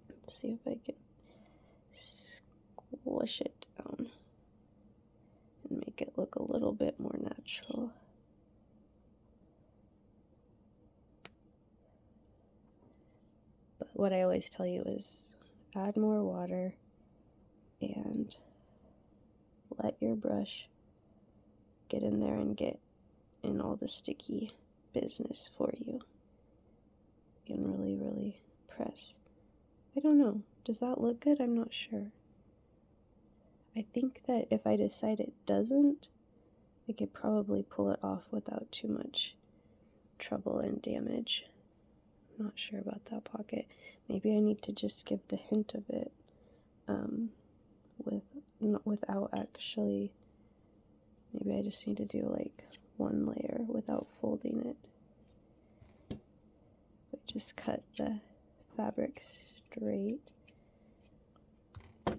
Let's see if I can squish it down and make it look a little bit more natural. But what I always tell you is add more water and let your brush get in there and get in all the sticky business for you. And really, really press. I don't know. Does that look good? I'm not sure. I think that if I decide it doesn't, I could probably pull it off without too much trouble and damage. I'm not sure about that pocket. Maybe I need to just give the hint of it without actually, maybe I just need to do like one layer without folding it. But just cut the fabric straight. Maybe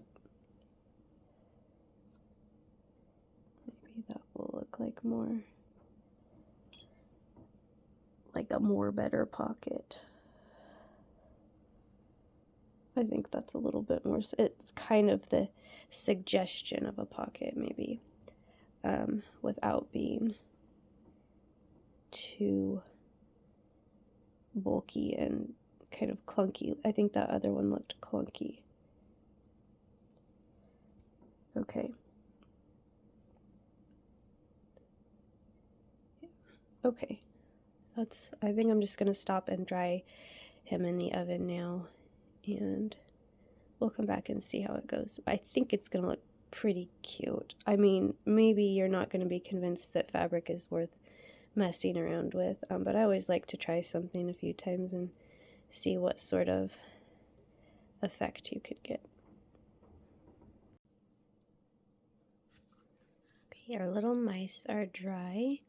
that will look like a more better pocket. I think that's a little bit more, it's kind of the suggestion of a pocket maybe, without being too bulky and kind of clunky. I think that other one looked clunky. Okay. Okay. I think I'm just gonna stop and dry him in the oven now, and we'll come back and see how it goes. I think it's gonna look pretty cute. I mean, maybe you're not gonna be convinced that fabric is worth messing around with, but I always like to try something a few times and see what sort of effect you could get. Okay, our little mice are dry,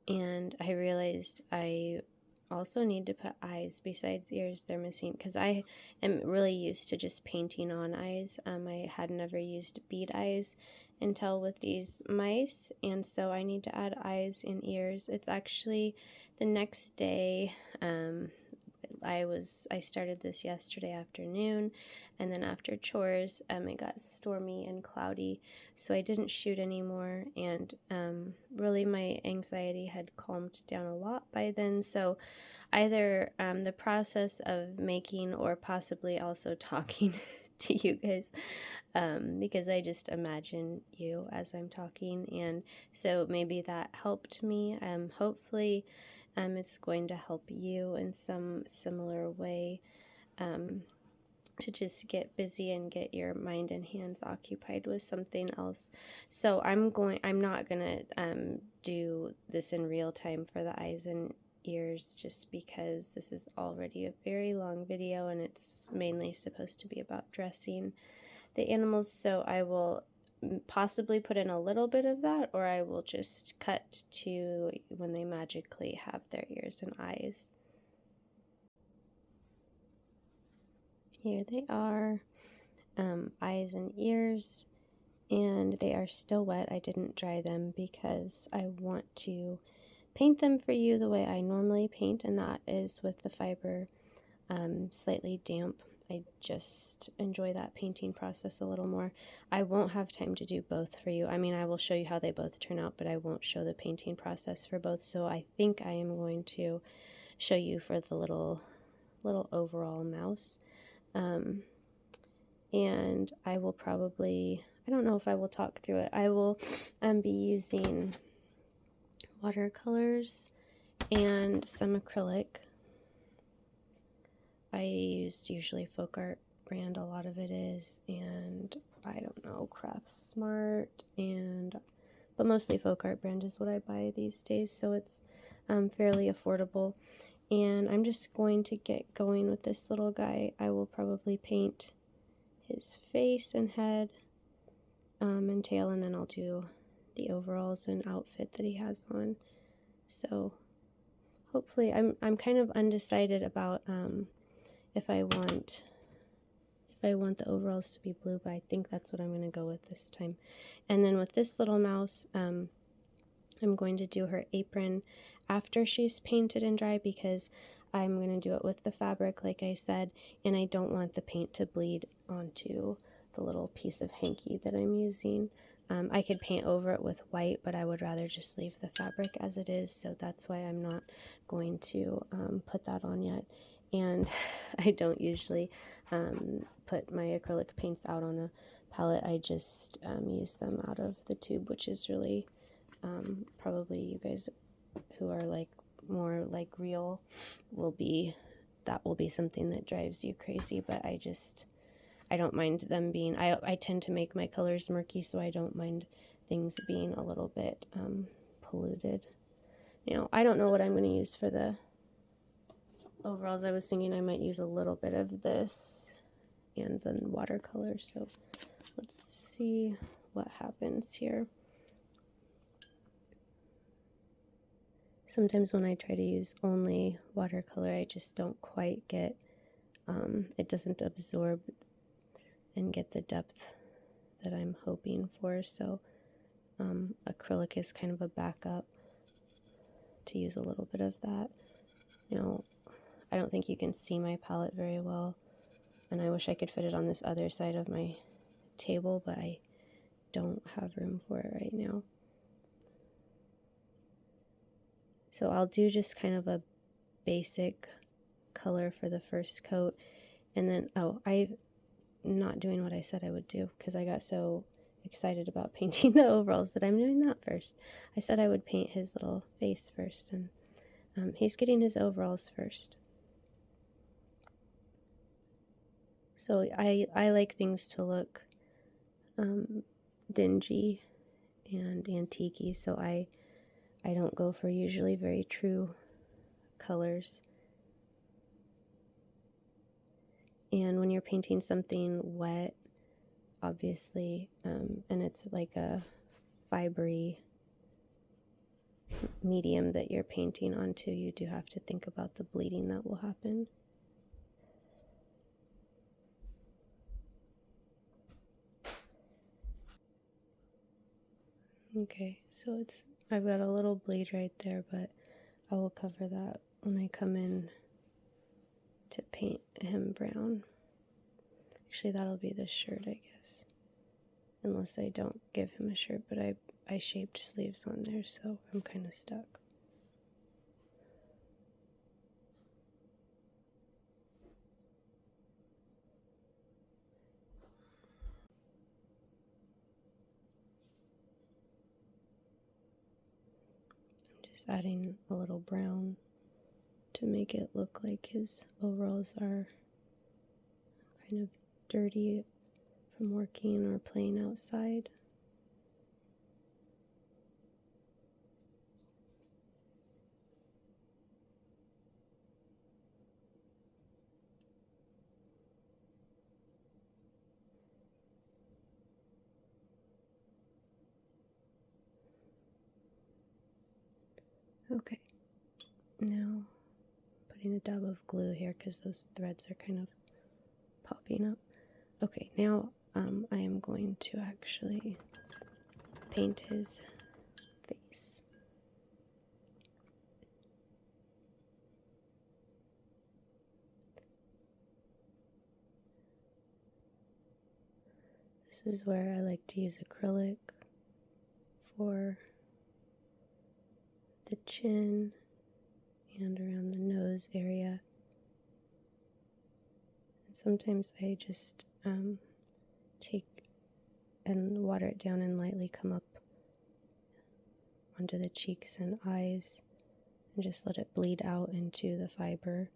and I realized I also need to put eyes besides ears. They're missing because I am really used to just painting on eyes. I had never used bead eyes until with these mice, and so I need to add eyes and ears. It's actually the next day. I started this yesterday afternoon, and then after chores, it got stormy and cloudy, so I didn't shoot anymore, and really my anxiety had calmed down a lot by then, so either the process of making or possibly also talking to you guys, because I just imagine you as I'm talking, and so maybe that helped me. Hopefully it's going to help you in some similar way. to just get busy and get your mind and hands occupied with something else. So I'm not gonna do this in real time for the eyes and ears, just because this is already a very long video and it's mainly supposed to be about dressing the animals. So I will possibly put in a little bit of that, or I will just cut to when they magically have their ears and eyes. Here they are, eyes and ears, and they are still wet. I didn't dry them because I want to paint them for you the way I normally paint, and that is with the fiber slightly damp. I just enjoy that painting process a little more. I won't have time to do both for you. I mean, I will show you how they both turn out, but I won't show the painting process for both. So I think I am going to show you for the little overall mouse. And I will probably, I don't know if I will talk through it. I will be using watercolors and some acrylic. I use usually Folk Art brand, a lot of it is, and I don't know, Craft Smart, but mostly Folk Art brand is what I buy these days, so it's fairly affordable. And I'm just going to get going with this little guy. I will probably paint his face and head and tail, and then I'll do the overalls and outfit that he has on. So hopefully, I'm kind of undecided about if I want the overalls to be blue, but I think that's what I'm going to go with this time. And then with this little mouse, I'm going to do her apron after she's painted and dry, because I'm going to do it with the fabric, like I said, and I don't want the paint to bleed onto the little piece of hanky that I'm using. I could paint over it with white, but I would rather just leave the fabric as it is, so that's why I'm not going to put that on yet. And I don't usually put my acrylic paints out on a palette. I just use them out of the tube, which is really probably you guys who are like more like real that will be something that drives you crazy. But I don't mind them being, I tend to make my colors murky, so I don't mind things being a little bit polluted. Now, I don't know what I'm going to use for the overalls. I was thinking I might use a little bit of this and then watercolor, so let's see what happens here. Sometimes when I try to use only watercolor, I just don't quite get, it doesn't absorb and get the depth that I'm hoping for, so acrylic is kind of a backup to use a little bit of that. Now, I don't think you can see my palette very well, and I wish I could fit it on this other side of my table, but I don't have room for it right now. So I'll do just kind of a basic color for the first coat, and then, I'm not doing what I said I would do because I got so excited about painting the overalls that I'm doing that first. I said I would paint his little face first, and he's getting his overalls first. So I like things to look dingy and antique-y, so I don't go for usually very true colors. And when you're painting something wet, obviously, and it's like a fibery medium that you're painting onto, you do have to think about the bleeding that will happen. Okay, so I've got a little bleed right there, but I will cover that when I come in to paint him brown. Actually, that'll be the shirt, I guess. Unless I don't give him a shirt, but I shaped sleeves on there, so I'm kind of stuck. I'm just adding a little brown to make it look like his overalls are kind of dirty from working or playing outside. Okay, now putting a dab of glue here because those threads are kind of popping up. Okay, now I am going to actually paint his face. This is where I like to use acrylic for the chin and around the nose area. And sometimes I just take and water it down and lightly come up onto the cheeks and eyes and just let it bleed out into the fiber,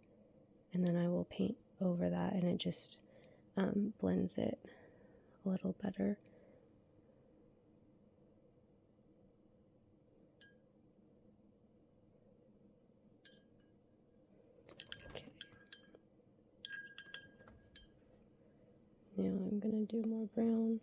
and then I will paint over that, and it just blends it a little better. Okay. Now I'm going to do more brown.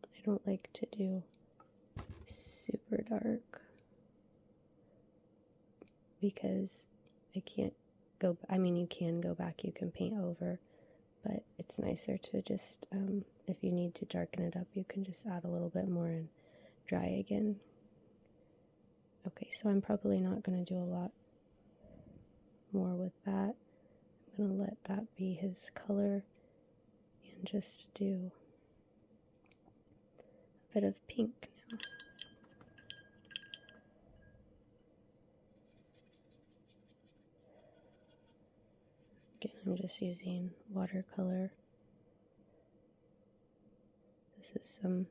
I don't like to do super dark because I can't go, I mean, you can go back, you can paint over, but it's nicer to just, if you need to darken it up, you can just add a little bit more and dry again. Okay, so I'm probably not going to do a lot more with that. I'm going to let that be his color and just do a bit of pink now. Again, I'm just using watercolor. This is some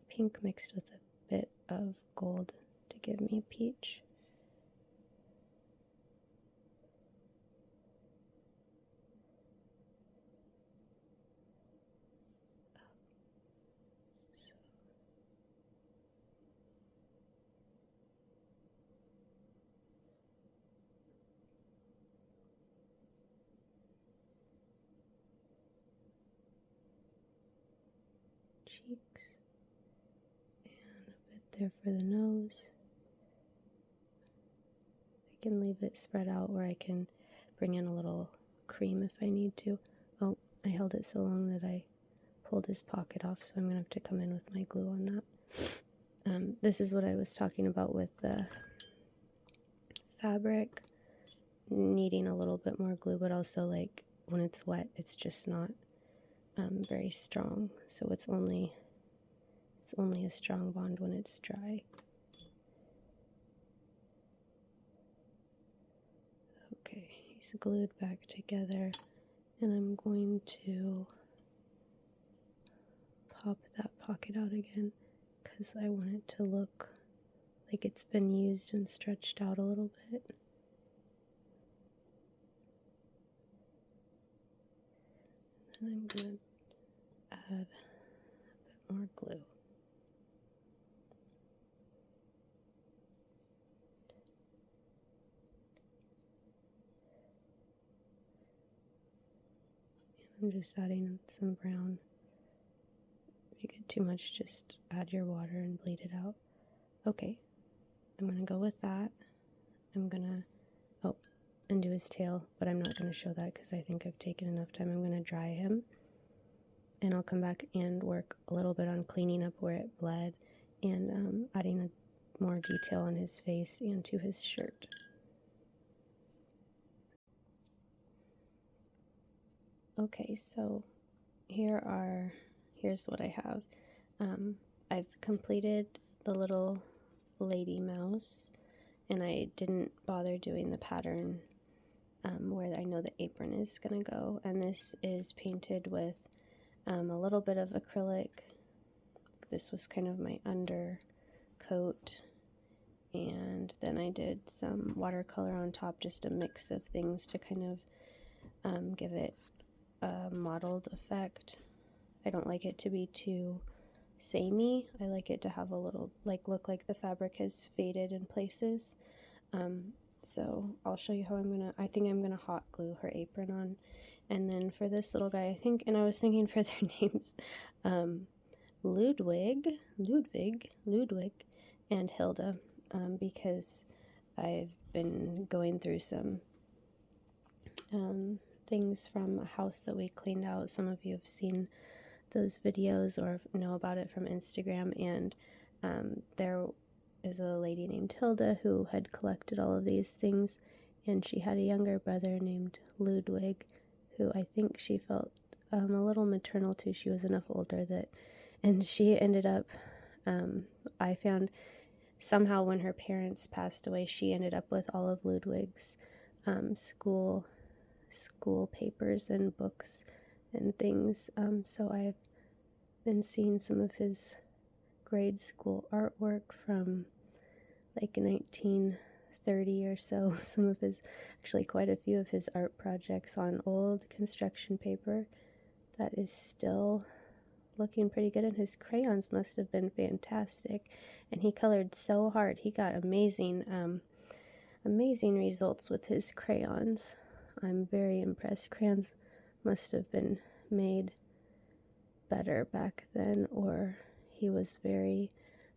pink mixed with a bit of gold to give me peach. Cheeks and a bit there for the nose. I can leave it spread out where I can bring in a little cream if I need to. Oh, I held it so long that I pulled his pocket off, so I'm going to have to come in with my glue on that. This is what I was talking about with the fabric needing a little bit more glue, but also like when it's wet, it's just not very strong, so it's only a strong bond when it's dry. Okay, he's glued back together, and I'm going to pop that pocket out again because I want it to look like it's been used and stretched out a little bit. And I'm going to add a bit more glue. I'm just adding some brown. If you get too much, just add your water and bleed it out. Okay, I'm going to go with that. I'm going to, undo his tail, but I'm not going to show that because I think I've taken enough time. I'm going to dry him, and I'll come back and work a little bit on cleaning up where it bled and adding more detail on his face and to his shirt. Okay, so here's what I have. I've completed the little lady mouse, and I didn't bother doing the pattern where I know the apron is going to go. And this is painted with a little bit of acrylic. This was kind of my undercoat. And then I did some watercolor on top, just a mix of things to kind of give it a mottled effect. I don't like it to be too samey. I like it to have a little, like, look like the fabric has faded in places. So I'll show you how I think I'm gonna hot glue her apron on. And then for this little guy, I think, and I was thinking for their names, Ludwig, and Hilda, because I've been going through some things from a house that we cleaned out. Some of you have seen those videos or know about it from Instagram, and there is a lady named Hilda who had collected all of these things, and she had a younger brother named Ludwig, who I think she felt a little maternal to. She was enough older that, and she ended up, I found somehow when her parents passed away, she ended up with all of Ludwig's school papers and books and things. So I've been seeing some of his grade school artwork from like 1930 or so. Some of his, actually quite a few of his art projects on old construction paper that is still looking pretty good, and his crayons must have been fantastic, and he colored so hard. He got amazing results with his crayons. I'm very impressed. Crayons must have been made better back then, or he was very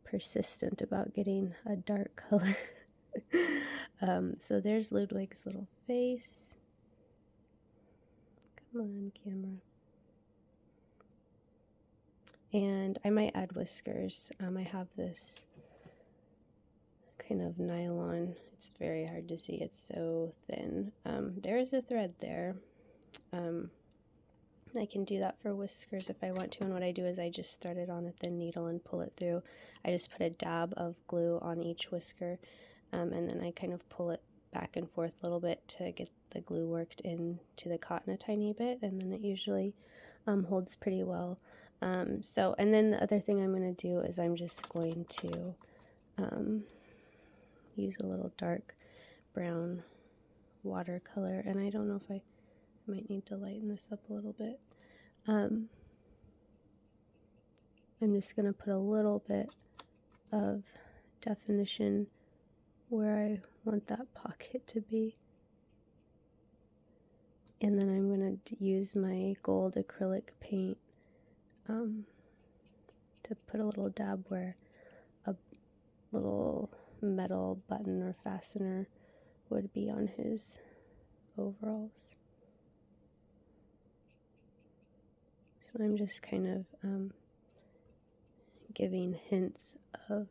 persistent about getting a dark color. So there's Ludwig's little face. Come on, camera. And I might add whiskers. I have this kind of nylon. It's very hard to see. It's so thin. There is a thread there. I can do that for whiskers if I want to, and what I do is I just thread it on a thin needle and pull it through. I just put a dab of glue on each whisker, and then I kind of pull it back and forth a little bit to get the glue worked into the cotton a tiny bit, and then it usually holds pretty well. And then the other thing I'm going to do is I'm just going to use a little dark brown watercolor, and I don't know if I might need to lighten this up a little bit. I'm just going to put a little bit of definition where I want that pocket to be. And then I'm going to use my gold acrylic paint to put a little dab where a little metal button or fastener would be on his overalls. So I'm just kind of giving hints of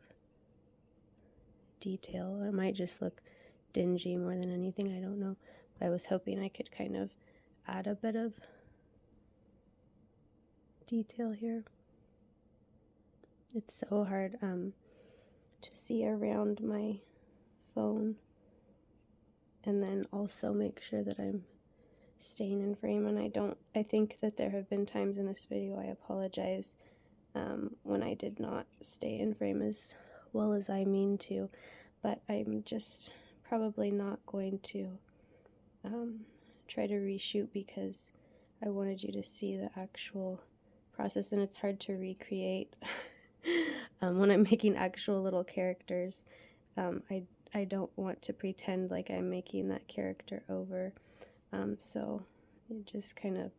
detail. It might just look dingy more than anything, I don't know. But I was hoping I could kind of add a bit of detail here. It's so hard to see around my phone, and then also make sure that I'm staying in frame. And I think that there have been times in this video, I apologize, when I did not stay in frame as well as I mean to, but I'm just probably not going to try to reshoot because I wanted you to see the actual process, and it's hard to recreate when I'm making actual little characters. I don't want to pretend like I'm making that character over, so you just kind of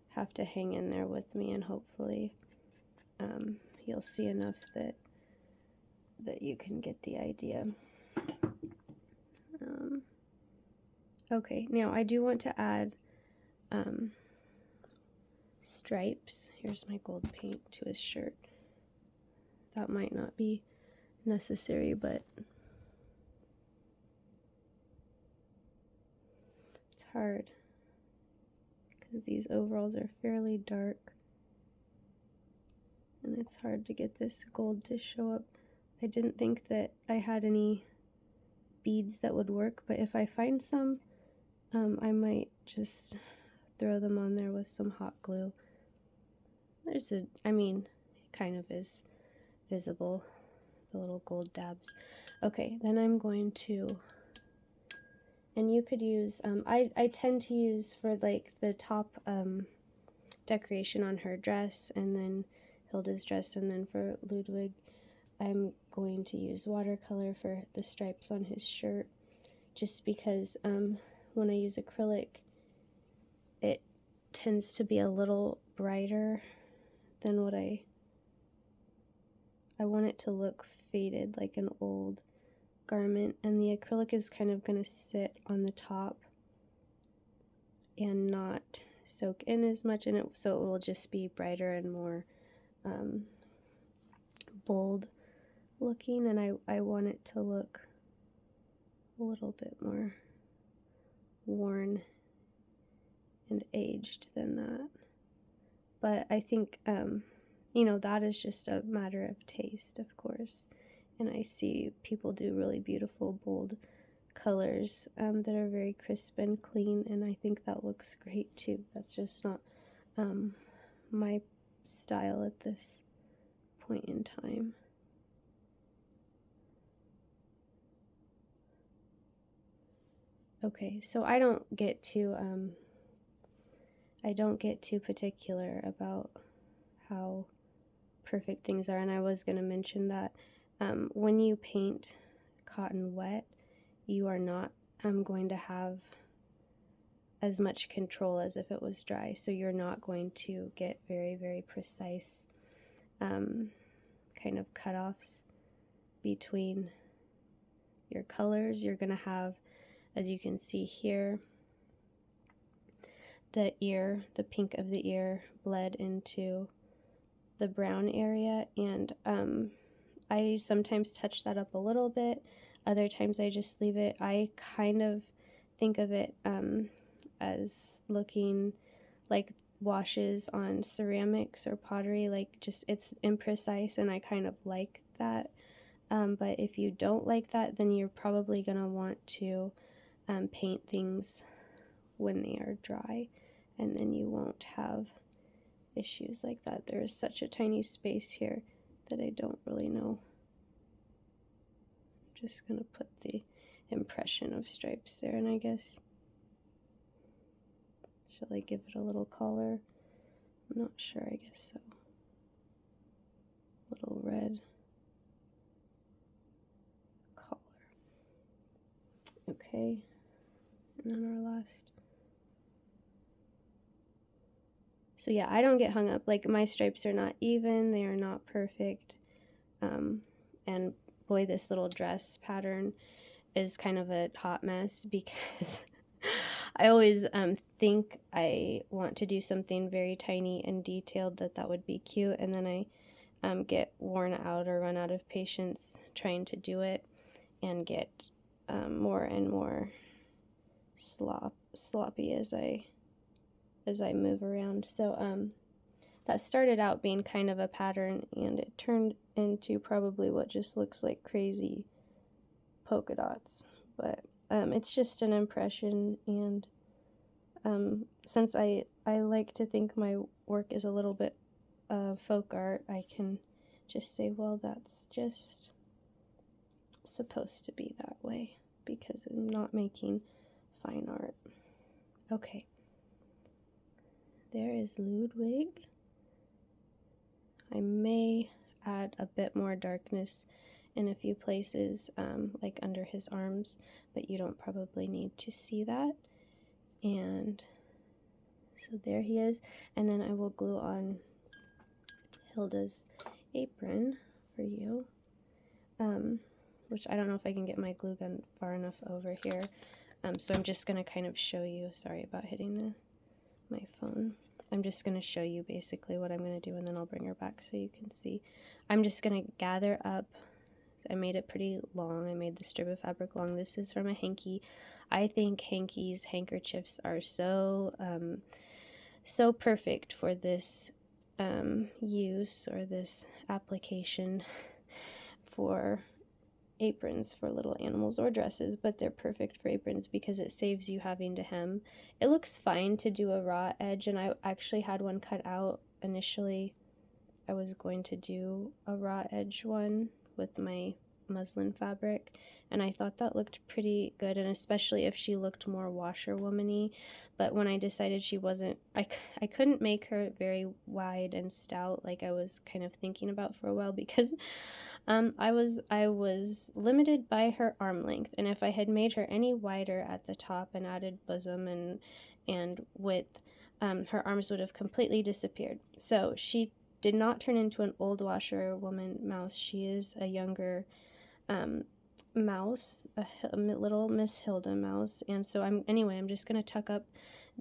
have to hang in there with me, and hopefully you'll see enough that you can get the idea. Okay, now I do want to add stripes. Here's my gold paint to his shirt. That might not be necessary, but it's hard because these overalls are fairly dark, and it's hard to get this gold to show up. I didn't think that I had any beads that would work, but if I find some, I might just throw them on there with some hot glue. Kind of is visible, the little gold dabs. Okay, then I'm going to, and you could use, I tend to use for like the top decoration on her dress, and then Hilda's dress, and then for Ludwig, I'm going to use watercolor for the stripes on his shirt, just because when I use acrylic, it tends to be a little brighter than what I want it to look faded, like an old garment, and the acrylic is kind of going to sit on the top and not soak in as much, and so it will just be brighter and more bold looking, and I want it to look a little bit more worn and aged than that. But I think that is just a matter of taste, of course, and I see people do really beautiful bold colors that are very crisp and clean, and I think that looks great too. That's just not my style at this point in time. Okay, so I don't get too particular about how perfect things are, and I was going to mention that when you paint cotton wet, you are not going to have as much control as if it was dry, so you're not going to get very, very precise kind of cutoffs between your colors. You're going to have, as you can see here, the pink of the ear bled into the brown area, and I sometimes touch that up a little bit. Other times I just leave it. I kind of think of it as looking like washes on ceramics or pottery, like just it's imprecise, and I kind of like that. But if you don't like that, then you're probably going to want to paint things when they are dry, and then you won't have issues like that. There is such a tiny space here that I don't really know. I'm just going to put the impression of stripes there, and I guess, shall I give it a little collar? I'm not sure, I guess so. Little red collar. Okay, and then our last. So yeah, I don't get hung up. Like, my stripes are not even, they are not perfect. And boy, this little dress pattern is kind of a hot mess because I always think I want to do something very tiny and detailed that would be cute, and then I get worn out or run out of patience trying to do it, and get more and more sloppy as I move around. So that started out being kind of a pattern, and it turned into probably what just looks like crazy polka dots. But it's just an impression, and since I like to think my work is a little bit folk art, I can just say, well, that's just supposed to be that way because I'm not making fine art. Okay. There is Ludwig. I may add a bit more darkness in a few places, like under his arms, but you don't probably need to see that. And so there he is. And then I will glue on Hilda's apron for you, which I don't know if I can get my glue gun far enough over here. So I'm just going to kind of show you, sorry about hitting my phone. I'm just going to show you basically what I'm going to do, and then I'll bring her back so you can see. I'm just going to gather up. I made it pretty long. I made the strip of fabric long. This is from a hanky. I think hankies, handkerchiefs are so perfect for this use or this application for aprons for little animals or dresses, but they're perfect for aprons because it saves you having to hem. It looks fine to do a raw edge, and I actually had one cut out initially. I was going to do a raw edge one with my muslin fabric, and I thought that looked pretty good, and especially if she looked more washerwoman-y. But when I decided she wasn't, I couldn't make her very wide and stout like I was kind of thinking about for a while, because I was limited by her arm length, and if I had made her any wider at the top and added bosom and width, her arms would have completely disappeared. So she did not turn into an old washerwoman mouse. She is a younger mouse, a little Miss Hilda mouse. And so I'm just gonna tuck up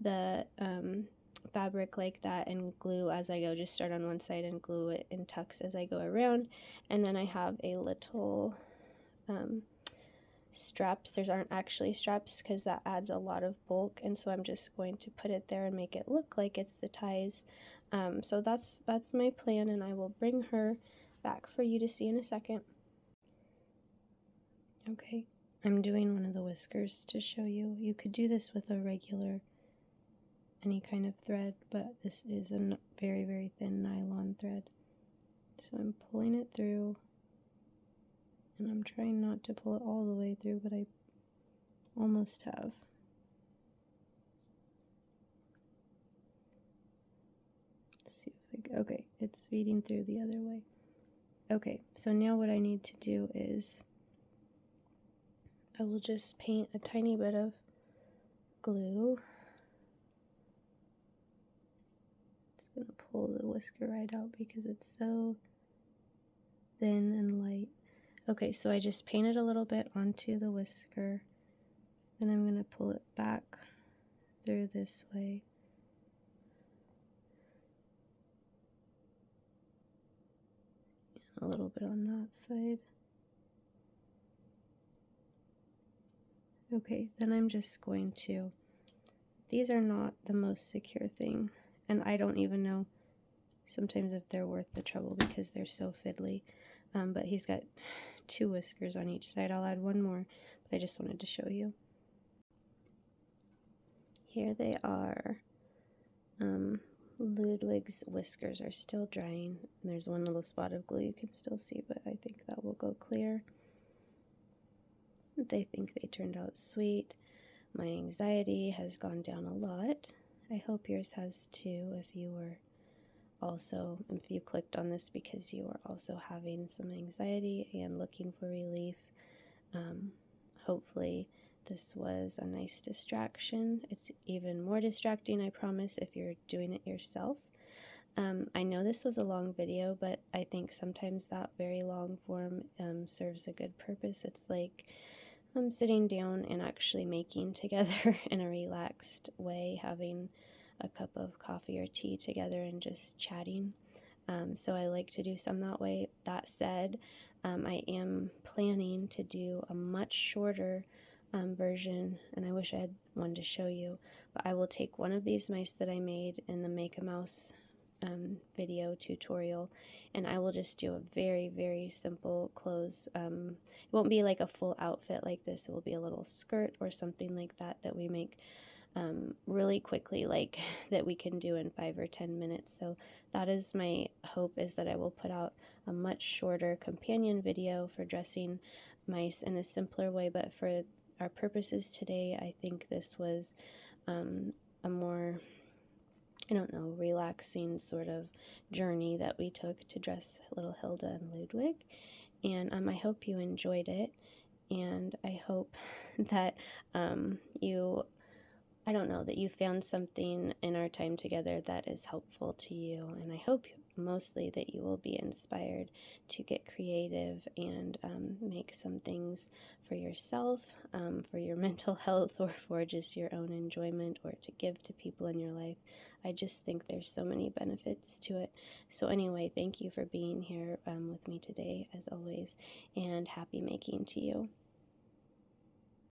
the fabric like that and glue as I go. Just start on one side and glue it in tucks as I go around. And then I have a little straps. These aren't actually straps because that adds a lot of bulk, and so I'm just going to put it there and make it look like it's the ties. So that's my plan, and I will bring her back for you to see in a second. Okay, I'm doing one of the whiskers to show you. You could do this with a regular, any kind of thread, but this is a very, very thin nylon thread. So I'm pulling it through, and I'm trying not to pull it all the way through, but I almost have. Let's see if okay, it's feeding through the other way. Okay, so now what I need to do is I will just paint a tiny bit of glue. It's going to pull the whisker right out because it's so thin and light. Okay, so I just painted a little bit onto the whisker. Then I'm going to pull it back through this way. And a little bit on that side. Okay, then I'm just going to, these are not the most secure thing, and I don't even know sometimes if they're worth the trouble because they're so fiddly. But he's got 2 whiskers on each side. I'll add one more, but I just wanted to show you. Here they are. Ludwig's whiskers are still drying, and there's one little spot of glue you can still see, but I think that will go clear. They think they turned out sweet. My anxiety has gone down a lot. I hope yours has too, if you clicked on this because you are also having some anxiety and looking for relief. Hopefully this was a nice distraction. It's even more distracting, I promise, if you're doing it yourself. I know this was a long video, but I think sometimes that very long form serves a good purpose. It's like sitting down and actually making together in a relaxed way, having a cup of coffee or tea together and just chatting. So I like to do some that way. That said, I am planning to do a much shorter version, and I wish I had one to show you, but I will take one of these mice that I made in the Make a Mouse video tutorial, and I will just do a very, very simple clothes. It won't be like a full outfit like this. It will be a little skirt or something like that that we make really quickly, like that we can do in 5 or 10 minutes. So that is my hope, is that I will put out a much shorter companion video for dressing mice in a simpler way, but for our purposes today, I think this was a more, I don't know, relaxing sort of journey that we took to dress little Hilda and Ludwig. And I hope you enjoyed it, and I hope that I don't know, that you found something in our time together that is helpful to you. And I hope mostly that you will be inspired to get creative and make some things for yourself, for your mental health, or for just your own enjoyment, or to give to people in your life. I just think there's so many benefits to it. So anyway, thank you for being here with me today, as always, and happy making to you.